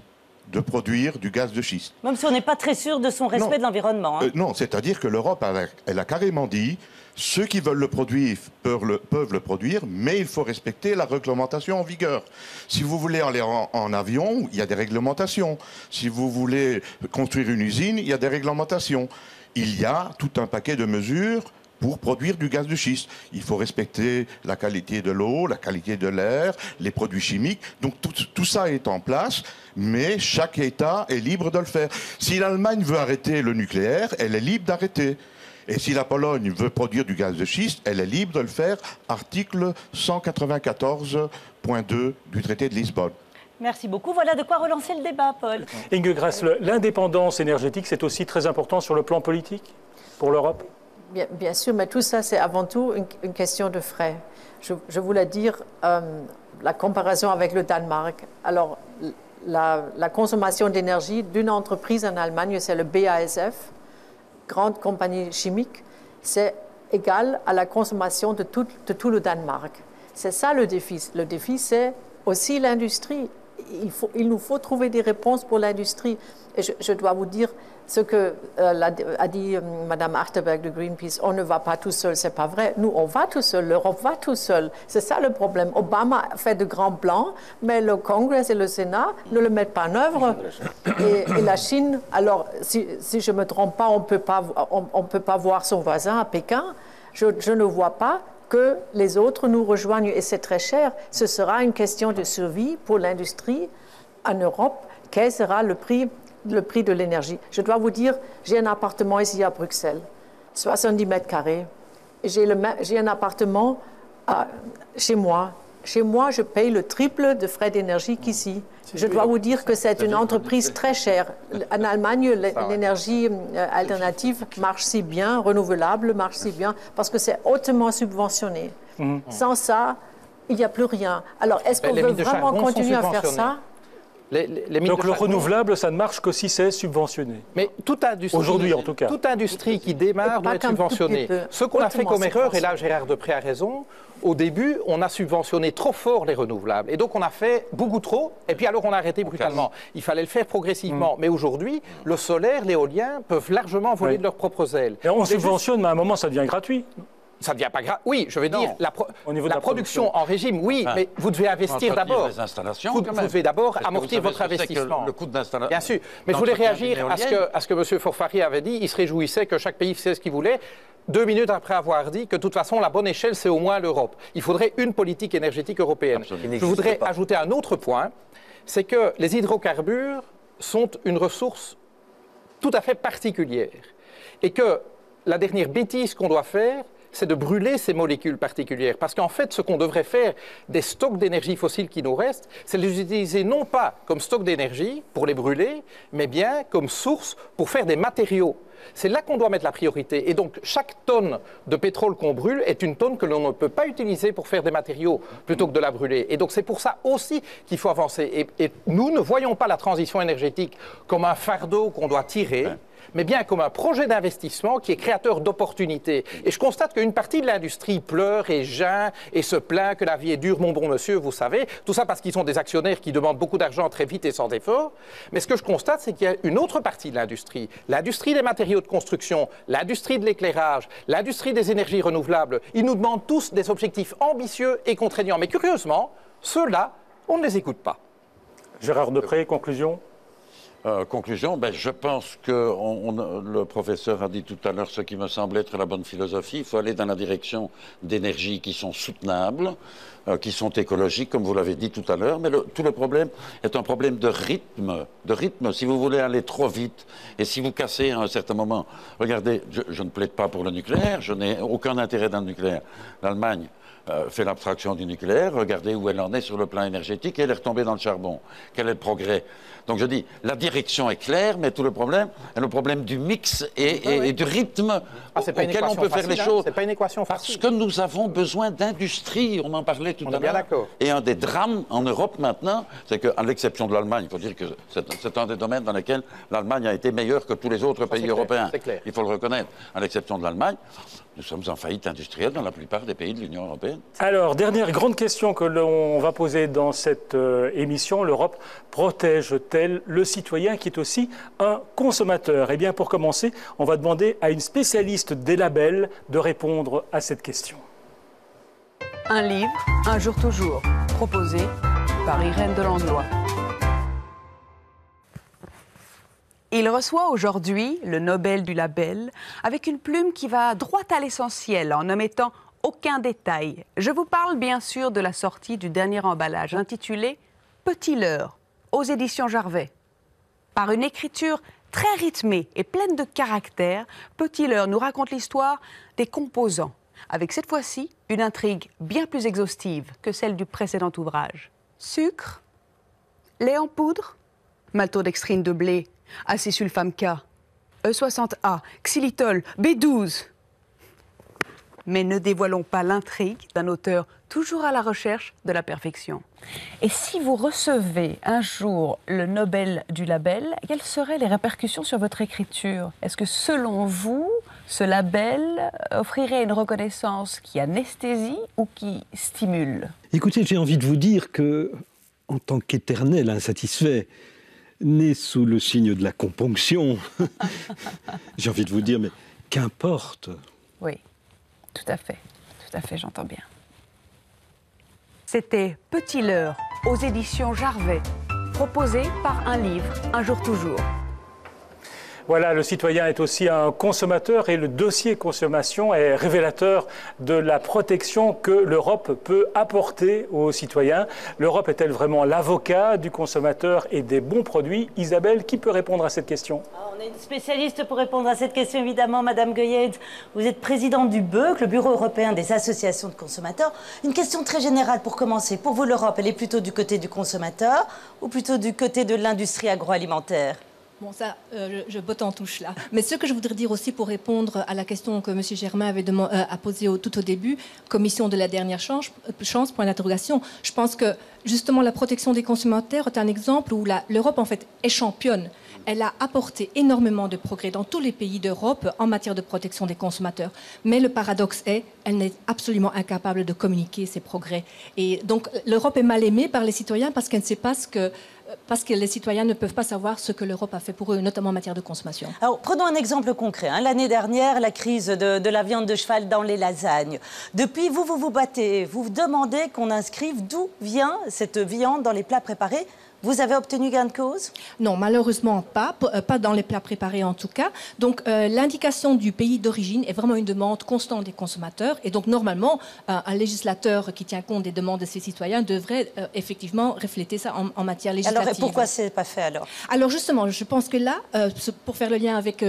de produire du gaz de schiste. Même si on n'est pas très sûr de son respect de l'environnement. Non, c'est-à-dire que l'Europe, elle a carrément dit, ceux qui veulent le produire peuvent le produire, mais il faut respecter la réglementation en vigueur. Si vous voulez aller en avion, il y a des réglementations. Si vous voulez construire une usine, il y a des réglementations. Il y a tout un paquet de mesures pour produire du gaz de schiste. Il faut respecter la qualité de l'eau, la qualité de l'air, les produits chimiques. Donc tout ça est en place, mais chaque État est libre de le faire. Si l'Allemagne veut arrêter le nucléaire, elle est libre d'arrêter. Et si la Pologne veut produire du gaz de schiste, elle est libre de le faire. Article 194.2 du traité de Lisbonne. Merci beaucoup. Voilà de quoi relancer le débat, Paul. Inge Grässle, l'indépendance énergétique, c'est aussi très important sur le plan politique pour l'Europe? Bien sûr, mais tout ça, c'est avant tout une question de frais. Je voulais dire la comparaison avec le Danemark. Alors, la consommation d'énergie d'une entreprise en Allemagne, c'est le BASF, grande compagnie chimique, c'est égal à la consommation de tout le Danemark. C'est ça le défi. Le défi, c'est aussi l'industrie. Il nous faut trouver des réponses pour l'industrie. Et je dois vous dire ce que a dit Mme Achterberg de Greenpeace, on ne va pas tout seul, c'est pas vrai. Nous, on va tout seul, l'Europe va tout seul. C'est ça le problème. Obama fait de grands plans, mais le Congrès et le Sénat ne le mettent pas en œuvre. Et la Chine, alors, si je ne me trompe pas, on peut pas voir son voisin à Pékin. Je ne vois pas que les autres nous rejoignent, et c'est très cher. Ce sera une question de survie pour l'industrie en Europe. Quel sera le prix de l'énergie? Je dois vous dire, j'ai un appartement ici à Bruxelles, 70 mètres carrés. J'ai un appartement chez moi, Chez moi, je paye le triple de frais d'énergie qu'ici. Je dois vous dire que c'est une entreprise très chère. En Allemagne, l'énergie alternative marche si bien, renouvelable marche si bien, parce que c'est hautement subventionné. Sans ça, il n'y a plus rien. Alors, est-ce qu'on veut vraiment continuer à faire ça? Donc le renouvelable, ça ne marche que si c'est subventionné. Mais toute industrie, aujourd'hui en tout cas. Toute industrie qui démarre doit être subventionnée. Ce qu'on a fait comme erreur, et là Gérard Depré a raison, au début, on a subventionné trop fort les renouvelables. Et donc on a fait beaucoup trop, et puis alors on a arrêté brutalement. Il fallait le faire progressivement. Mais aujourd'hui, le solaire, l'éolien peuvent largement voler de leurs propres ailes. Et on subventionne, mais à un moment, ça devient gratuit. Ça ne devient pas grave. Oui, je veux dire, la production en régime, oui, mais vous devez investir d'abord. Vous devez d'abord amortir votre investissement. Le coût d'installation. Bien sûr. Mais je voulais réagir à ce que M. Forfari avait dit. Il se réjouissait que chaque pays faisait ce qu'il voulait. 2 minutes après avoir dit que de toute façon, la bonne échelle, c'est au moins l'Europe. Il faudrait une politique énergétique européenne. Je voudrais ajouter un autre point, c'est que les hydrocarbures sont une ressource tout à fait particulière. Et que la dernière bêtise qu'on doit faire, c'est de brûler ces molécules particulières. Parce qu'en fait, ce qu'on devrait faire des stocks d'énergie fossile qui nous restent, c'est les utiliser non pas comme stock d'énergie pour les brûler, mais bien comme source pour faire des matériaux. C'est là qu'on doit mettre la priorité. Et donc, chaque tonne de pétrole qu'on brûle est une tonne que l'on ne peut pas utiliser pour faire des matériaux plutôt que de la brûler. Et donc, c'est pour ça aussi qu'il faut avancer. Et nous ne voyons pas la transition énergétique comme un fardeau qu'on doit tirer, mais bien comme un projet d'investissement qui est créateur d'opportunités. Et je constate qu'une partie de l'industrie pleure et geint et se plaint que la vie est dure, mon bon monsieur, vous savez. Tout ça parce qu'ils sont des actionnaires qui demandent beaucoup d'argent très vite et sans effort. Mais ce que je constate, c'est qu'il y a une autre partie de l'industrie des matériaux de construction, l'industrie de l'éclairage, l'industrie des énergies renouvelables. Ils nous demandent tous des objectifs ambitieux et contraignants. Mais curieusement, ceux-là, on ne les écoute pas. Gérard Depré, conclusion? Conclusion, je pense que le professeur a dit tout à l'heure ce qui me semble être la bonne philosophie. Il faut aller dans la direction d'énergies qui sont soutenables, qui sont écologiques, comme vous l'avez dit tout à l'heure. Mais tout le problème est un problème de rythme. Si vous voulez aller trop vite et si vous cassez à un certain moment... Regardez, je ne plaide pas pour le nucléaire, je n'ai aucun intérêt dans le nucléaire. L'Allemagne fait l'abstraction du nucléaire, regardez où elle en est sur le plan énergétique et elle est retombée dans le charbon. Quel est le progrès? Donc je dis, la direction est claire, mais tout le problème est le problème du mix et du rythme auquel on peut faire les choses. C'est pas une équation facile. Parce que nous avons besoin d'industrie, on en parlait tout à l'heure. Et un des drames en Europe maintenant, c'est qu'à l'exception de l'Allemagne, il faut dire que c'est un des domaines dans lesquels l'Allemagne a été meilleure que tous les autres pays européens. Il faut le reconnaître. À l'exception de l'Allemagne, nous sommes en faillite industrielle dans la plupart des pays de l'Union européenne. Alors, dernière grande question que l'on va poser dans cette émission, l'Europe protège-t-elle le citoyen qui est aussi un consommateur? Eh bien, pour commencer, on va demander à une spécialiste des labels de répondre à cette question. Un livre, un jour toujours, proposé par Irène Delanglois. Il reçoit aujourd'hui le Nobel du label avec une plume qui va droit à l'essentiel en omettant aucun détail. Je vous parle bien sûr de la sortie du dernier emballage intitulé Petit leurre aux éditions Jarvet. Par une écriture très rythmée et pleine de caractère, Petit leurre nous raconte l'histoire des composants, avec cette fois-ci une intrigue bien plus exhaustive que celle du précédent ouvrage. Sucre, lait en poudre, maltodextrine de blé, acésulfame K, E60A, xylitol, B12. Mais ne dévoilons pas l'intrigue d'un auteur toujours à la recherche de la perfection. Et si vous recevez un jour le Nobel du label, quelles seraient les répercussions sur votre écriture? Est-ce que selon vous, ce label offrirait une reconnaissance qui anesthésie ou qui stimule? Écoutez, j'ai envie de vous dire que, en tant qu'éternel insatisfait, né sous le signe de la componction, j'ai envie de vous dire, mais qu'importe. Oui, tout à fait, j'entends bien. C'était Petit leurre aux éditions Jarvet, proposé par Un livre, un jour toujours. Voilà, le citoyen est aussi un consommateur et le dossier consommation est révélateur de la protection que l'Europe peut apporter aux citoyens. L'Europe est-elle vraiment l'avocat du consommateur et des bons produits? Isabelle, qui peut répondre à cette question? On est une spécialiste pour répondre à cette question, évidemment, Madame Goyet. Vous êtes présidente du BEUC, le Bureau européen des associations de consommateurs. Une question très générale pour commencer. Pour vous, l'Europe, elle est plutôt du côté du consommateur ou plutôt du côté de l'industrie agroalimentaire? Bon, ça, je botte en touche là. Mais ce que je voudrais dire aussi pour répondre à la question que M. Germain a posée tout au début, commission de la dernière chance, point d'interrogation, je pense que justement la protection des consommateurs est un exemple où l'Europe en fait est championne. Elle a apporté énormément de progrès dans tous les pays d'Europe en matière de protection des consommateurs. Mais le paradoxe est, elle n'est absolument incapable de communiquer ces progrès. Et donc l'Europe est mal aimée par les citoyens parce qu'elle ne sait pas parce que les citoyens ne peuvent pas savoir ce que l'Europe a fait pour eux, notamment en matière de consommation. Alors, prenons un exemple concret. L'année dernière, la crise de la viande de cheval dans les lasagnes. Depuis, vous battez, vous demandez qu'on inscrive d'où vient cette viande dans les plats préparés. Vous avez obtenu gain de cause? Non, malheureusement pas dans les plats préparés en tout cas. Donc l'indication du pays d'origine est vraiment une demande constante des consommateurs. Et donc normalement, un législateur qui tient compte des demandes de ses citoyens devrait effectivement refléter ça en matière législative. Alors et pourquoi ce n'est pas fait alors? Alors justement, je pense que là, pour faire le lien avec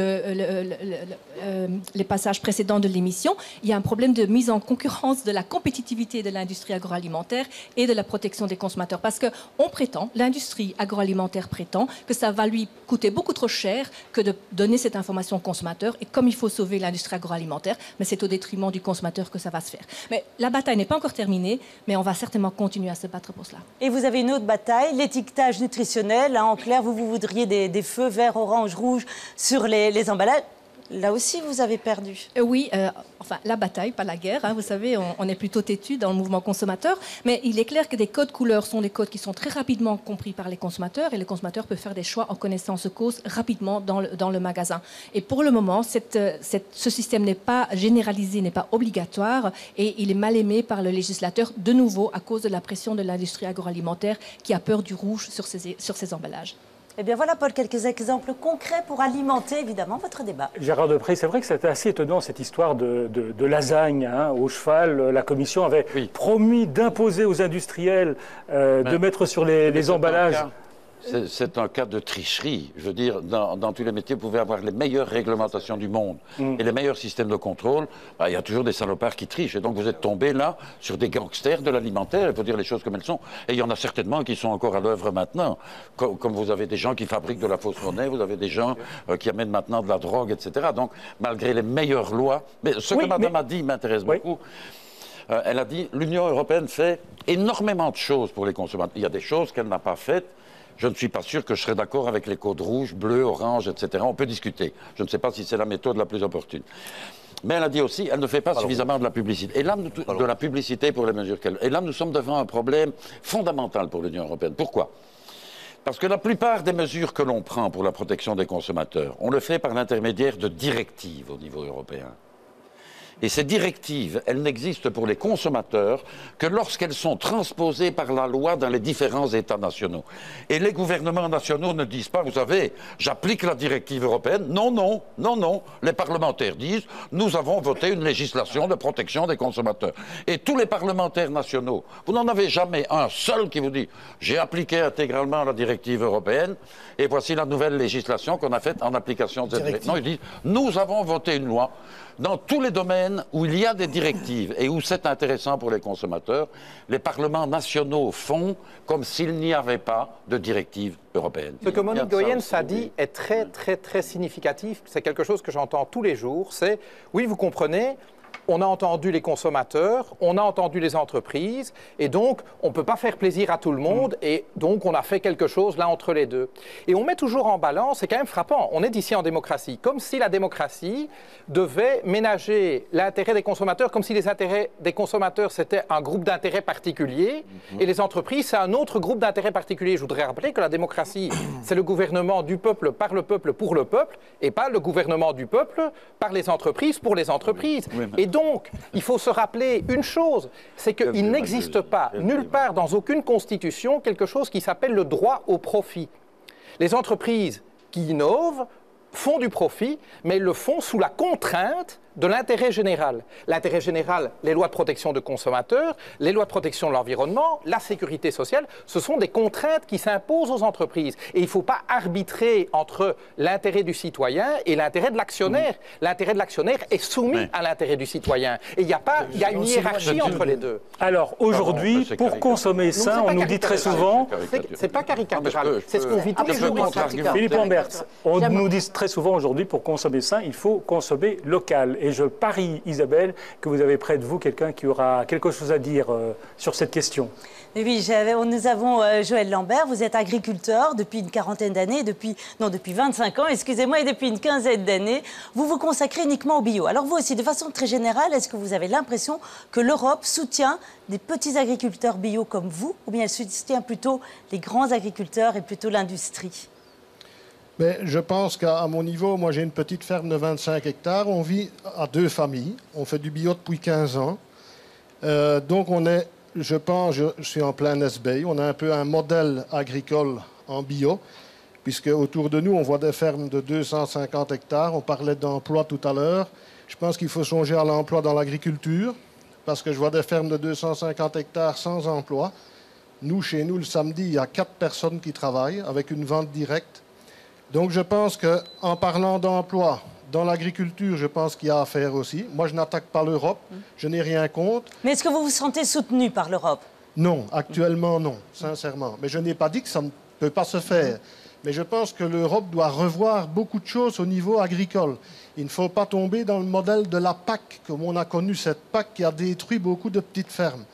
les passages précédents de l'émission, il y a un problème de mise en concurrence de la compétitivité de l'industrie agroalimentaire et de la protection des consommateurs. Parce qu'on prétend, l'industrie agroalimentaire prétend que ça va lui coûter beaucoup trop cher que de donner cette information au consommateur. Et comme il faut sauver l'industrie agroalimentaire, mais c'est au détriment du consommateur que ça va se faire. Mais la bataille n'est pas encore terminée, mais on va certainement continuer à se battre pour cela. Et vous avez une autre bataille, l'étiquetage nutritionnel. En clair, vous voudriez des feux verts, orange, rouge sur les emballages. Là aussi, vous avez perdu. Oui, enfin, la bataille, pas la guerre. Vous savez, on est plutôt têtu dans le mouvement consommateur. Mais il est clair que des codes couleurs sont des codes qui sont très rapidement compris par les consommateurs. Et les consommateurs peuvent faire des choix en connaissance de cause rapidement dans le magasin. Et pour le moment, ce système n'est pas généralisé, n'est pas obligatoire. Et il est mal aimé par le législateur, de nouveau, à cause de la pression de l'industrie agroalimentaire qui a peur du rouge sur ses emballages. Eh bien voilà, Paul, quelques exemples concrets pour alimenter, évidemment, votre débat. Gérard Deprez, c'est vrai que c'était assez étonnant, cette histoire de lasagne au cheval. La Commission avait promis d'imposer aux industriels de mettre sur les emballages... C'est un cas de tricherie. Je veux dire, dans tous les métiers, vous pouvez avoir les meilleures réglementations du monde et les meilleurs systèmes de contrôle. Il y a toujours des salopards qui trichent. Et donc, vous êtes tombé là sur des gangsters de l'alimentaire. Il faut dire les choses comme elles sont. Et il y en a certainement qui sont encore à l'œuvre maintenant. Comme vous avez des gens qui fabriquent de la fausse monnaie, vous avez des gens qui amènent maintenant de la drogue, etc. Donc, malgré les meilleures lois... Mais ce que madame a dit m'intéresse beaucoup. Elle a dit l'Union européenne fait énormément de choses pour les consommateurs. Il y a des choses qu'elle n'a pas faites. Je ne suis pas sûr que je serais d'accord avec les codes rouges, bleus, oranges, etc. On peut discuter. Je ne sais pas si c'est la méthode la plus opportune. Mais elle a dit aussi, elle ne fait pas suffisamment de la publicité. Et là, de la publicité pour les mesures qu'elle... Et là, nous sommes devant un problème fondamental pour l'Union européenne. Pourquoi ? Parce que la plupart des mesures que l'on prend pour la protection des consommateurs, on le fait par l'intermédiaire de directives au niveau européen. Et ces directives, elles n'existent pour les consommateurs que lorsqu'elles sont transposées par la loi dans les différents États nationaux. Et les gouvernements nationaux ne disent pas, vous savez, j'applique la directive européenne. Non, non, non, non. Les parlementaires disent, nous avons voté une législation de protection des consommateurs. Et tous les parlementaires nationaux, vous n'en avez jamais un seul qui vous dit, j'ai appliqué intégralement la directive européenne et voici la nouvelle législation qu'on a faite en application de cette directive. Non, ils disent, nous avons voté une loi. Dans tous les domaines où il y a des directives et où c'est intéressant pour les consommateurs, les parlements nationaux font comme s'il n'y avait pas de directive européenne. Ce que Monique Goyens a dit est très, très, très significatif. C'est quelque chose que j'entends tous les jours. C'est, oui, vous comprenez, on a entendu les consommateurs, on a entendu les entreprises, et donc on ne peut pas faire plaisir à tout le monde, et donc on a fait quelque chose là entre les deux. Et on met toujours en balance, c'est quand même frappant, on est ici en démocratie, comme si la démocratie devait ménager l'intérêt des consommateurs, comme si les intérêts des consommateurs c'était un groupe d'intérêts particulier, et les entreprises c'est un autre groupe d'intérêts particulier. Je voudrais rappeler que la démocratie, c'est le gouvernement du peuple, par le peuple, pour le peuple, et pas le gouvernement du peuple, par les entreprises, pour les entreprises. Et donc, il faut se rappeler une chose, c'est qu'il n'existe pas, nulle part dans aucune constitution, quelque chose qui s'appelle le droit au profit. Les entreprises qui innovent font du profit, mais ils le font sous la contrainte de l'intérêt général. L'intérêt général, les lois de protection de consommateurs, les lois de protection de l'environnement, la sécurité sociale, ce sont des contraintes qui s'imposent aux entreprises. Et il ne faut pas arbitrer entre l'intérêt du citoyen et l'intérêt de l'actionnaire. L'intérêt de l'actionnaire est soumis à l'intérêt du citoyen. Et il y a une hiérarchie entre les deux. Alors aujourd'hui, pour consommer sain, on nous dit très souvent... C'est pas caricatural, c'est ce qu'on vit tous les jours. Philippe Lamberts, on nous dit très souvent aujourd'hui, pour consommer sain, il faut consommer local. Et je parie, Isabelle, que vous avez près de vous quelqu'un qui aura quelque chose à dire sur cette question. Oui, nous avons Joël Lambert, vous êtes agriculteur depuis une quarantaine d'années, depuis 25 ans, excusez-moi, et depuis une quinzaine d'années, vous vous consacrez uniquement au bio. Alors vous aussi, de façon très générale, est-ce que vous avez l'impression que l'Europe soutient des petits agriculteurs bio comme vous, ou bien elle soutient plutôt les grands agriculteurs et plutôt l'industrie ? Mais je pense qu'à mon niveau, moi j'ai une petite ferme de 25 hectares, on vit à 2 familles, on fait du bio depuis 15 ans. Donc on est, je pense, je suis en plein SBI, on a un peu un modèle agricole en bio, puisque autour de nous on voit des fermes de 250 hectares, on parlait d'emploi tout à l'heure. Je pense qu'il faut songer à l'emploi dans l'agriculture, parce que je vois des fermes de 250 hectares sans emploi. Nous, chez nous, le samedi, il y a 4 personnes qui travaillent avec une vente directe. Donc je pense qu'en parlant d'emploi dans l'agriculture, je pense qu'il y a à faire aussi. Moi, je n'attaque pas l'Europe, je n'ai rien contre. Mais est-ce que vous vous sentez soutenu par l'Europe? Non, actuellement non, sincèrement. Mais je n'ai pas dit que ça ne peut pas se faire. Mais je pense que l'Europe doit revoir beaucoup de choses au niveau agricole. Il ne faut pas tomber dans le modèle de la PAC, comme on a connu cette PAC qui a détruit beaucoup de petites fermes.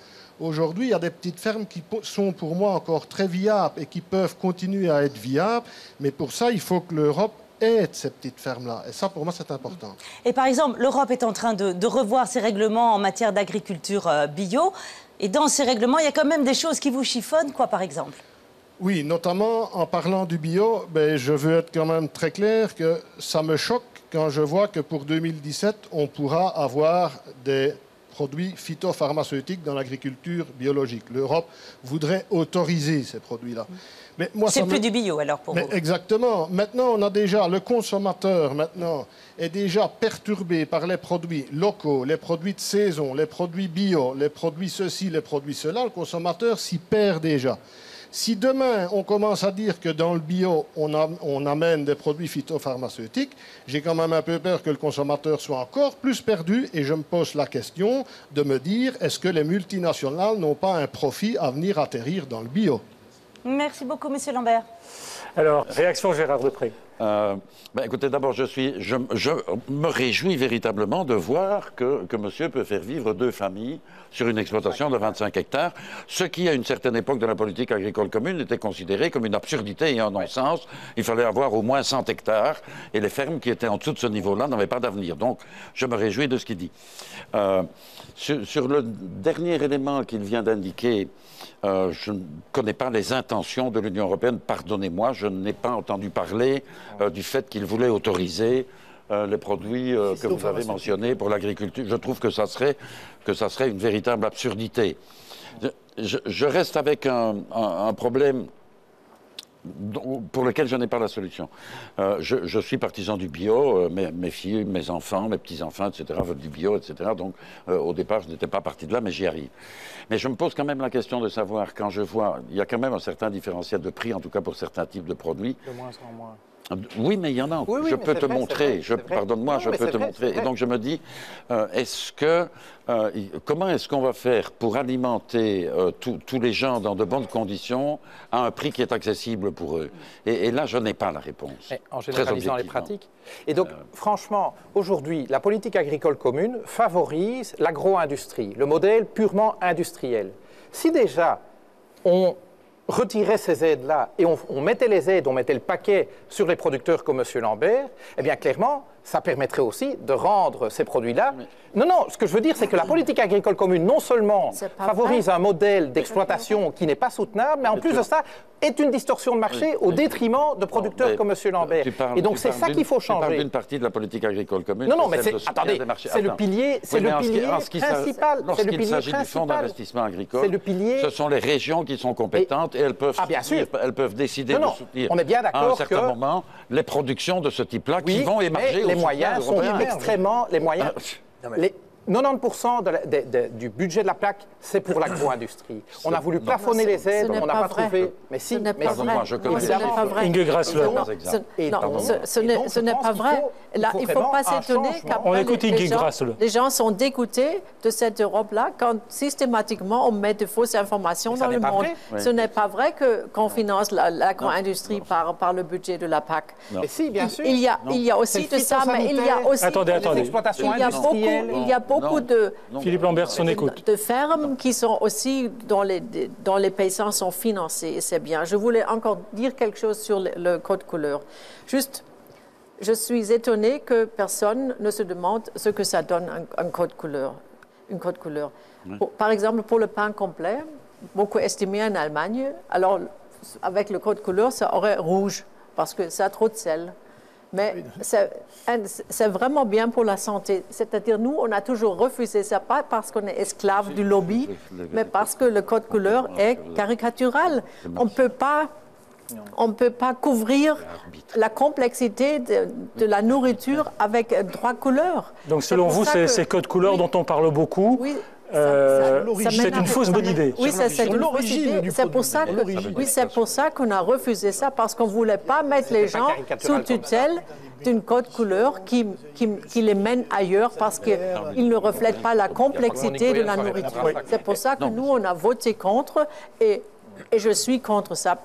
Aujourd'hui, il y a des petites fermes qui sont pour moi encore très viables et qui peuvent continuer à être viables. Mais pour ça, il faut que l'Europe aide ces petites fermes-là. Et ça, pour moi, c'est important. Et par exemple, l'Europe est en train de revoir ses règlements en matière d'agriculture bio. Et dans ces règlements, il y a quand même des choses qui vous chiffonnent, quoi, par exemple? Oui, notamment en parlant du bio, je veux être quand même très clair que ça me choque quand je vois que pour 2017, on pourra avoir des produits phytopharmaceutiques dans l'agriculture biologique. L'Europe voudrait autoriser ces produits-là. C'est plus du bio, alors, pour vous. Exactement. Maintenant, on a déjà, le consommateur, maintenant, est déjà perturbé par les produits locaux, les produits de saison, les produits bio, les produits ceci, les produits cela. Le consommateur s'y perd déjà. Si demain, on commence à dire que dans le bio, on amène des produits phytopharmaceutiques, j'ai quand même un peu peur que le consommateur soit encore plus perdu et je me pose la question de me dire, est-ce que les multinationales n'ont pas un profit à venir atterrir dans le bio? Merci beaucoup, Monsieur Lambert. Alors, réaction Gérard Deprez. Écoutez, d'abord, je me réjouis véritablement de voir que monsieur peut faire vivre 2 familles sur une exploitation de 25 hectares, ce qui, à une certaine époque de la politique agricole commune, était considéré comme une absurdité et un non-sens. Il fallait avoir au moins 100 hectares et les fermes qui étaient en dessous de ce niveau-là n'avaient pas d'avenir. Donc, je me réjouis de ce qu'il dit. Sur le dernier élément qu'il vient d'indiquer, je ne connais pas les intentions de l'Union européenne. Pardonnez-moi, je n'ai pas entendu parler du fait qu'il voulait autoriser les produits que vous avez mentionnés pour l'agriculture. Je trouve que ça serait une véritable absurdité. Je reste avec un problème pour lequel je n'ai pas la solution. Je suis partisan du bio, mes filles, mes enfants, mes petits-enfants, etc. veulent du bio, etc. Donc, au départ, je n'étais pas parti de là, mais j'y arrive. Mais je me pose quand même la question de savoir, quand je vois, il y a quand même un certain différentiel de prix, en tout cas pour certains types de produits. De moins en moins. Oui, mais il y en a. Oui, je peux te montrer. Pardonne-moi, je peux te montrer. Et donc je me dis, comment est-ce qu'on va faire pour alimenter tous les gens dans de bonnes conditions à un prix qui est accessible pour eux? Et là, je n'ai pas la réponse. En généralisant les pratiques. Et donc, franchement, aujourd'hui, la politique agricole commune favorise l'agro-industrie, le modèle purement industriel. Si déjà on retirer ces aides-là et on mettait les aides, on mettait le paquet sur les producteurs comme M. Lambert, eh bien clairement, ça permettrait aussi de rendre ces produits-là... Non, non, ce que je veux dire, c'est que la politique agricole commune, non seulement favorise un modèle d'exploitation qui n'est pas soutenable, mais en plus de ça, est une distorsion de marché au détriment de producteurs comme M. Lambert. Et donc, c'est ça qu'il faut changer. Tu parles d'une partie de la politique agricole commune. Non, non, mais attendez, c'est le pilier principal. Lorsqu'il s'agit du fonds d'investissement agricole, ce sont les régions qui sont compétentes et elles peuvent décider de soutenir à un certain moment les productions de ce type-là qui vont émerger. Les moyens sont extrêmement... Les moyens... 90% du budget de la PAC, c'est pour l'agro-industrie. On a voulu plafonner les aides, on n'a pas trouvé... Mais si, mais je Inge Grassler. Ce n'est pas vrai. Là, il ne faut pas s'étonner qu'après les gens sont dégoûtés de cette Europe-là quand systématiquement on met de fausses informations dans le monde. Ce n'est pas vrai qu'on finance l'agro-industrie par le budget de la PAC. Mais si, bien sûr. Il y a aussi de ça, mais il y a aussi des exploitations industrielles. Il y a beaucoup de fermes qui sont aussi, dont les paysans sont financés, et c'est bien. Je voulais encore dire quelque chose sur le code couleur. Juste, je suis étonnée que personne ne se demande ce que ça donne un code couleur. Une code couleur. Par exemple, pour le pain complet, beaucoup estimé en Allemagne, alors avec le code couleur, ça aurait rouge, parce que ça a trop de sel. Mais c'est vraiment bien pour la santé. C'est-à-dire, nous, on a toujours refusé ça, pas parce qu'on est esclave du lobby, mais parce que le code couleur est caricatural. On ne peut pas couvrir la complexité de la nourriture avec 3 couleurs. Donc, selon vous, ces codes couleurs dont on parle beaucoup... c'est une fausse bonne idée. Oui, c'est une fausse idée. C'est pour ça qu'on a refusé ça, parce qu'on ne voulait pas mettre les gens sous tutelle d'une code couleur qui les mène ailleurs, parce qu'ils ne reflètent pas la complexité de la nourriture. C'est pour ça que nous, on a voté contre, et je suis contre ça.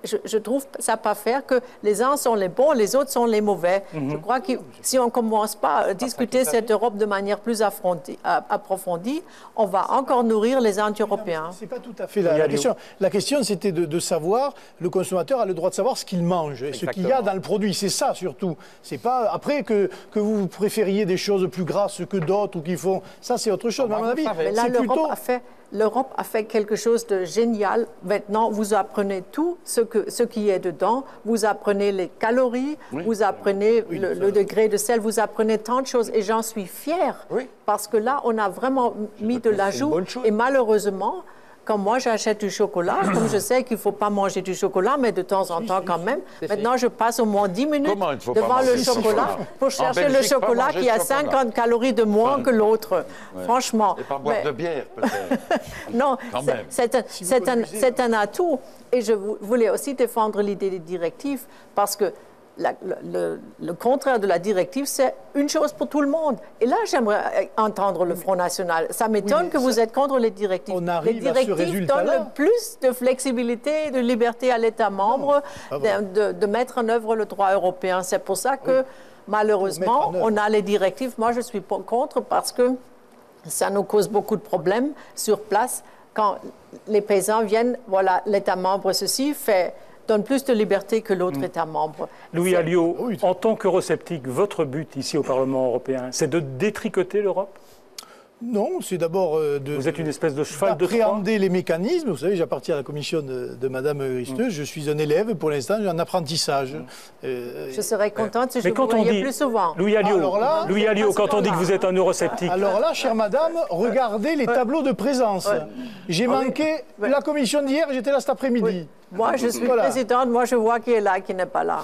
Je trouve ça pas faire que les uns sont les bons, les autres sont les mauvais. Je crois que si on ne commence pas à discuter cette Europe de manière plus approfondie, on va encore nourrir les anti-européens. Ce n'est pas tout à fait la question. La question, c'était de savoir, le consommateur a le droit de savoir ce qu'il mange, et ce qu'il y a dans le produit. C'est ça, surtout. C'est pas après que vous préfériez des choses plus grasses que d'autres, ou qu'il faut... Ça, c'est autre chose. Mais à mon avis, c'est plutôt... L'Europe a fait quelque chose de génial. Maintenant, vous apprenez tout ce qui est dedans. Vous apprenez les calories, vous apprenez le degré de sel, vous apprenez tant de choses. Et j'en suis fière. Parce que là, on a vraiment mis de l'ajout. Et malheureusement, quand moi j'achète du chocolat, comme je sais qu'il ne faut pas manger du chocolat, mais de temps en temps quand même, maintenant je passe au moins 10 minutes devant le chocolat pour chercher le chocolat qui a 50 calories de moins que l'autre. Franchement. Et pas boire de bière, peut-être. Non, c'est un atout. Et je voulais aussi défendre l'idée des directives, parce que le contraire de la directive, c'est une chose pour tout le monde. Et là, j'aimerais entendre le Front National. Ça m'étonne que vous êtes contre les directives. Les directives donnent plus de flexibilité, de liberté à l'État membre de mettre en œuvre le droit européen. C'est pour ça que, malheureusement, on a les directives. Moi, je suis contre, parce que ça nous cause beaucoup de problèmes sur place. Quand les paysans viennent, voilà, l'État membre, ceci donne plus de liberté que l'autre État membre. Louis Alliot, en tant qu'eurosceptique, votre but ici au Parlement européen, c'est de détricoter l'Europe ? Non, c'est d'abord Vous êtes une espèce de cheval de Troie. D'appréhender les mécanismes. Vous savez, j'appartiens à la commission de Mme Risteuse. Je suis un élève, pour l'instant, en apprentissage. Je serais contente si je vous voyais plus souvent. Louis Alliot, quand on dit que vous êtes un eurosceptique... Alors là, chère madame, regardez les tableaux de présence. J'ai manqué la commission d'hier, j'étais là cet après-midi. Moi, je suis présidente, moi je vois qui est là, qui n'est pas là.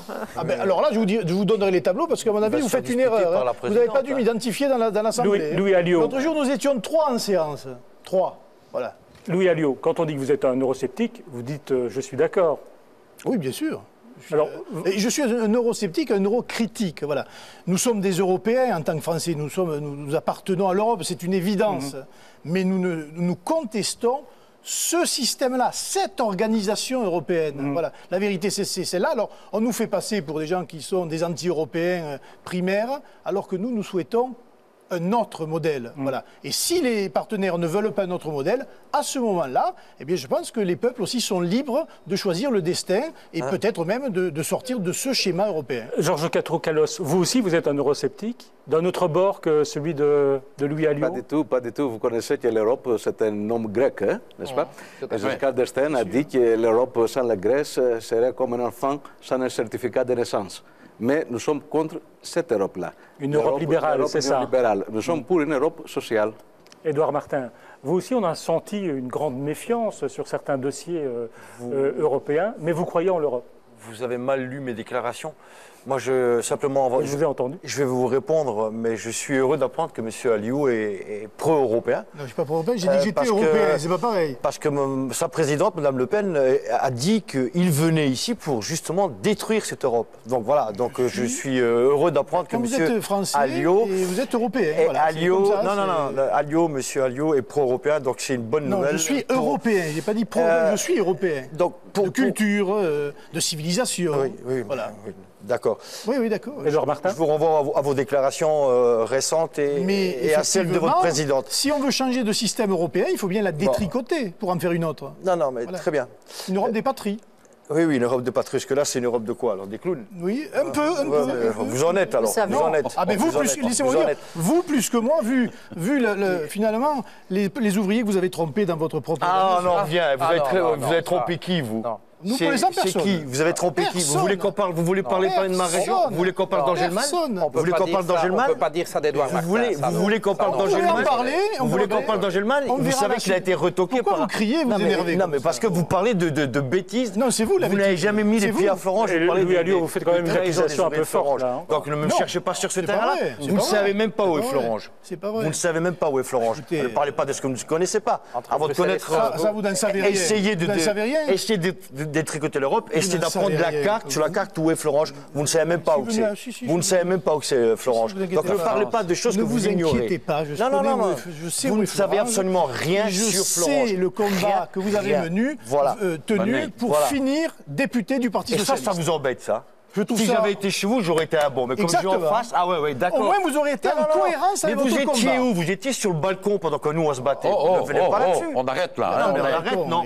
Alors là, je vous donnerai les tableaux, parce qu'à mon avis, vous faites une erreur. Vous n'avez pas dû m'identifier dans l'Assemblée. Louis Alliot. L'autre jour, nous étions 3 en séance. 3, voilà. Louis Alliot, quand on dit que vous êtes un eurosceptique, vous dites « je suis d'accord ». Oui, bien sûr. Je suis un eurosceptique, un eurocritique. Voilà. Nous sommes des Européens en tant que Français, nous appartenons à l'Europe, c'est une évidence. Mais nous contestons ce système-là, cette organisation européenne. Voilà. La vérité, c'est celle-là. Alors, on nous fait passer pour des gens qui sont des anti-européens primaires, alors que nous souhaitons un autre modèle. Voilà. Et si les partenaires ne veulent pas notre modèle, à ce moment-là, eh bien, je pense que les peuples aussi sont libres de choisir le destin et peut-être même de sortir de ce schéma européen. Georges Katroukalos, vous aussi, vous êtes un eurosceptique, d'un autre bord que celui de Louis Alliot? Pas du tout. Vous connaissez que l'Europe, c'est un homme grec, hein, n'est-ce pas? Et Giscard d'Estaing a dit que l'Europe sans la Grèce serait comme un enfant sans un certificat de naissance. Mais nous sommes contre cette Europe-là. Une Europe libérale, c'est ça. Libérale. Nous sommes pour une Europe sociale. Édouard Martin, vous aussi, on a senti une grande méfiance sur certains dossiers européens, mais vous croyez en l'Europe? Vous avez mal lu mes déclarations. Moi, simplement, je vous ai entendu. Je vais vous répondre, mais je suis heureux d'apprendre que M. Alliot est pro-européen. Non, je ne suis pas pro-européen, j'ai dit que j'étais européen, c'est pas pareil. Parce que sa présidente, Mme Le Pen, a dit qu'il venait ici pour justement détruire cette Europe. Donc voilà, je suis heureux d'apprendre que M. Vous êtes français Alliot, et vous êtes européen. Voilà, Alliot, Alliot, M. Alliot est pro-européen, donc c'est une bonne nouvelle. Je suis européen, je n'ai pas dit pro-européen, je suis européen. Donc, de culture, de civilisation. Oui, voilà. Oui. D'accord. Oui, d'accord. Edouard Martin. Je vous renvoie à vos déclarations récentes et à celles de votre présidente. Si on veut changer de système européen, il faut bien la détricoter pour en faire une autre. Non, mais très bien. Une Europe des patries. Oui, une Europe de patrie. Jusque-là, c'est une Europe de quoi, alors? Des clowns? Oui, un peu. Vous en êtes, alors. Vous en êtes. Ah, mais vous plus que moi, vu finalement, les ouvriers que vous avez trompés dans votre propre... Ah, on en revient. Vous avez trompé qui, vous? Nous connaissons personne. C'est qui? Vous avez trompé qui? Vous voulez qu'on parle? Vous voulez parler de ma région? Vous voulez qu'on parle d'Angelman? Vous voulez qu'on parle d'Angelman? On ne peut pas dire ça d'Edouard Martin. Vous voulez qu'on parle d'Angelman? Vous voulez qu'on parle d'Angelman? Vous savez qu'il a été retoqué par... Pourquoi vous criez, vous énervez? Non, mais parce que vous parlez de bêtises. Non, c'est vous la bêtise. Vous n'avez jamais mis les pieds à Florange. Louis Alliot, vous faites quand même une accusation un peu forte. Donc ne me cherchez pas sur ce terrain-là. Vous ne savez même pas où est Florange. C'est pas vrai. Vous ne savez même pas où est Florange. Ne parlez pas de ce que vous ne connaissez pas. Avant de connaître... Ça, vous n'en savez rien. Essayez de détricoter l'Europe. Essayez d'apprendre de la carte, sur la carte où est Florange. Vous ne savez même pas où c'est. Vous ne savez même pas où c'est Florange. Donc ne parlez pas de choses que vous ignorez. Ne vous inquiétez pas, je sais vous ne savez absolument rien sur Florange. Je sais le combat que vous avez tenu pour finir député du Parti Socialiste. Et ça vous embête, ça? Si j'avais été chez vous, j'aurais été un bon. Mais comme je suis en face, d'accord. Au moins, vous auriez été en cohérence avec votre combat. Mais vous étiez où? Vous étiez sur le balcon pendant que nous, on se battait. Ne venez pas là-dessus. On arrête là. On arrête, non.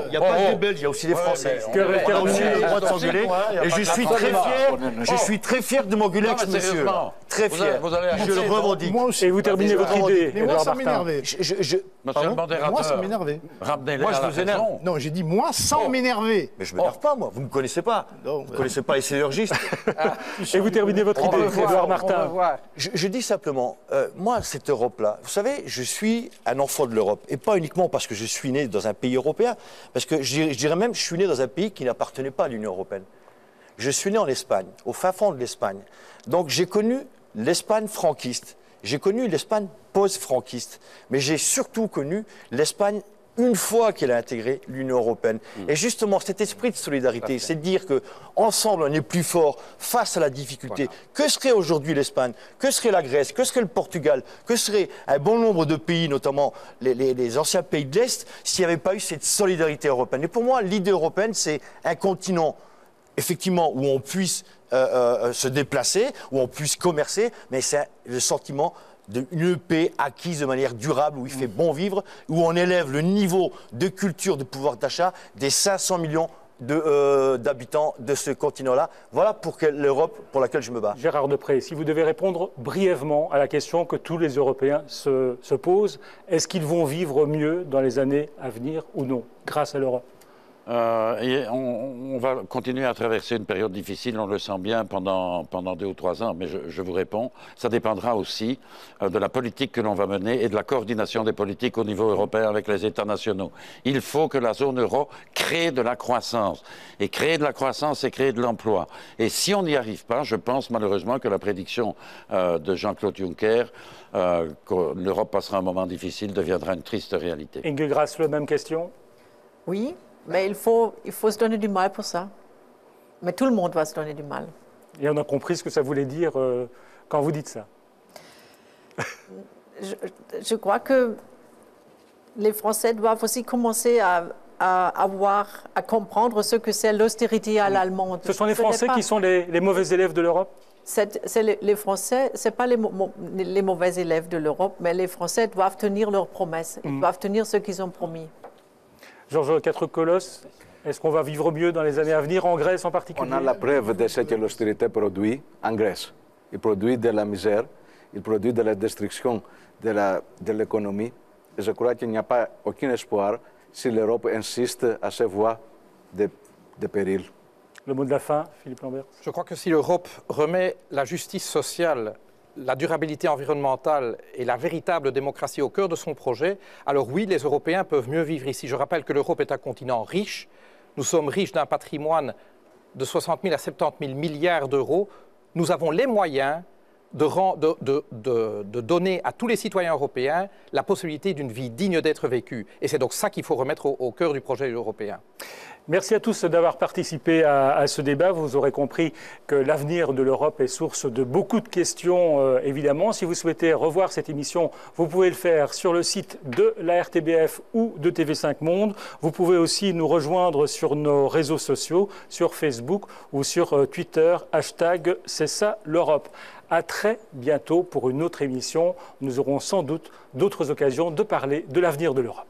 Il n'y a pas que des Belges, il y a aussi des Français. On a aussi le droit de s'engueuler. Et je suis très fier de m'engueuler avec ce monsieur. Très fier. Je le revendique. Et vous terminez votre idée. Mais moi, ça m'énervait. Monsieur le modérateur. Moi, ça m'énervait. Ramenez-les à la raison. Non, j'ai dit moi sans m'énerver. Mais je ne m'énerve pas, moi. Vous ne me connaissez pas. Vous ne connaissez pas les sidérurgistes. Et vous terminez votre idée, Edouard Martin. Je dis simplement, moi, cette Europe-là, vous savez, je suis un enfant de l'Europe. Et pas uniquement parce que je suis né dans un pays européen, parce que je dirais même, je suis né dans un pays qui n'appartenait pas à l'Union européenne. Je suis né en Espagne, au fin fond de l'Espagne. Donc j'ai connu l'Espagne franquiste, j'ai connu l'Espagne post-franquiste, mais j'ai surtout connu l'Espagne une fois qu'elle a intégré l'Union européenne. Et justement, cet esprit de solidarité, c'est de dire qu'ensemble, on est plus fort face à la difficulté. Voilà. Que serait aujourd'hui l'Espagne? Que serait la Grèce? Que serait le Portugal? Que serait un bon nombre de pays, notamment les anciens pays de l'Est, s'il n'y avait pas eu cette solidarité européenne? Et pour moi, l'idée européenne, c'est un continent, effectivement, où on puisse se déplacer, où on puisse commercer, mais c'est le sentiment d'une paix acquise de manière durable, où il fait bon vivre, où on élève le niveau de culture, de pouvoir d'achat des 500 millions d'habitants de ce continent-là. Voilà pour l'Europe pour laquelle je me bats. Gérard Deprez, si vous devez répondre brièvement à la question que tous les Européens se posent, est-ce qu'ils vont vivre mieux dans les années à venir ou non, grâce à l'Europe? On va continuer à traverser une période difficile, on le sent bien, pendant 2 ou 3 ans, mais je vous réponds, ça dépendra aussi de la politique que l'on va mener et de la coordination des politiques au niveau européen avec les États nationaux. Il faut que la zone euro crée de la croissance. Et créer de la croissance, c'est créer de l'emploi. Et si on n'y arrive pas, je pense malheureusement que la prédiction de Jean-Claude Juncker, que l'Europe passera un moment difficile, deviendra une triste réalité. Inge Grässle, même question? Oui. Mais il faut se donner du mal pour ça. Mais tout le monde va se donner du mal. Et on a compris ce que ça voulait dire quand vous dites ça. Je crois que les Français doivent aussi commencer à à comprendre ce que c'est l'austérité à l'allemande. Ce sont les Français qui sont les mauvais élèves de l'Europe? Les Français, ce n'est pas les mauvais élèves de l'Europe, mais les Français doivent tenir leurs promesses, ils doivent tenir ce qu'ils ont promis. Georges Quatre-Colosses, est-ce qu'on va vivre mieux dans les années à venir, en Grèce en particulier? On a la preuve de ce que l'austérité produit en Grèce. Il produit de la misère, il produit de la destruction de l'économie. Et je crois qu'il n'y a pas aucun espoir si l'Europe insiste à ces voies de péril. Le mot de la fin, Philippe Lambert. Je crois que si l'Europe remet la justice sociale, la durabilité environnementale et la véritable démocratie au cœur de son projet, alors oui, les Européens peuvent mieux vivre ici. Je rappelle que l'Europe est un continent riche. Nous sommes riches d'un patrimoine de 60 000 à 70 000 milliards d'euros. Nous avons les moyens de donner à tous les citoyens européens la possibilité d'une vie digne d'être vécue. Et c'est donc ça qu'il faut remettre au cœur du projet européen. Merci à tous d'avoir participé à ce débat. Vous aurez compris que l'avenir de l'Europe est source de beaucoup de questions, évidemment. Si vous souhaitez revoir cette émission, vous pouvez le faire sur le site de la RTBF ou de TV5 Monde. Vous pouvez aussi nous rejoindre sur nos réseaux sociaux, sur Facebook ou sur Twitter, hashtag C'est ça l'Europe. À très bientôt pour une autre émission. Nous aurons sans doute d'autres occasions de parler de l'avenir de l'Europe.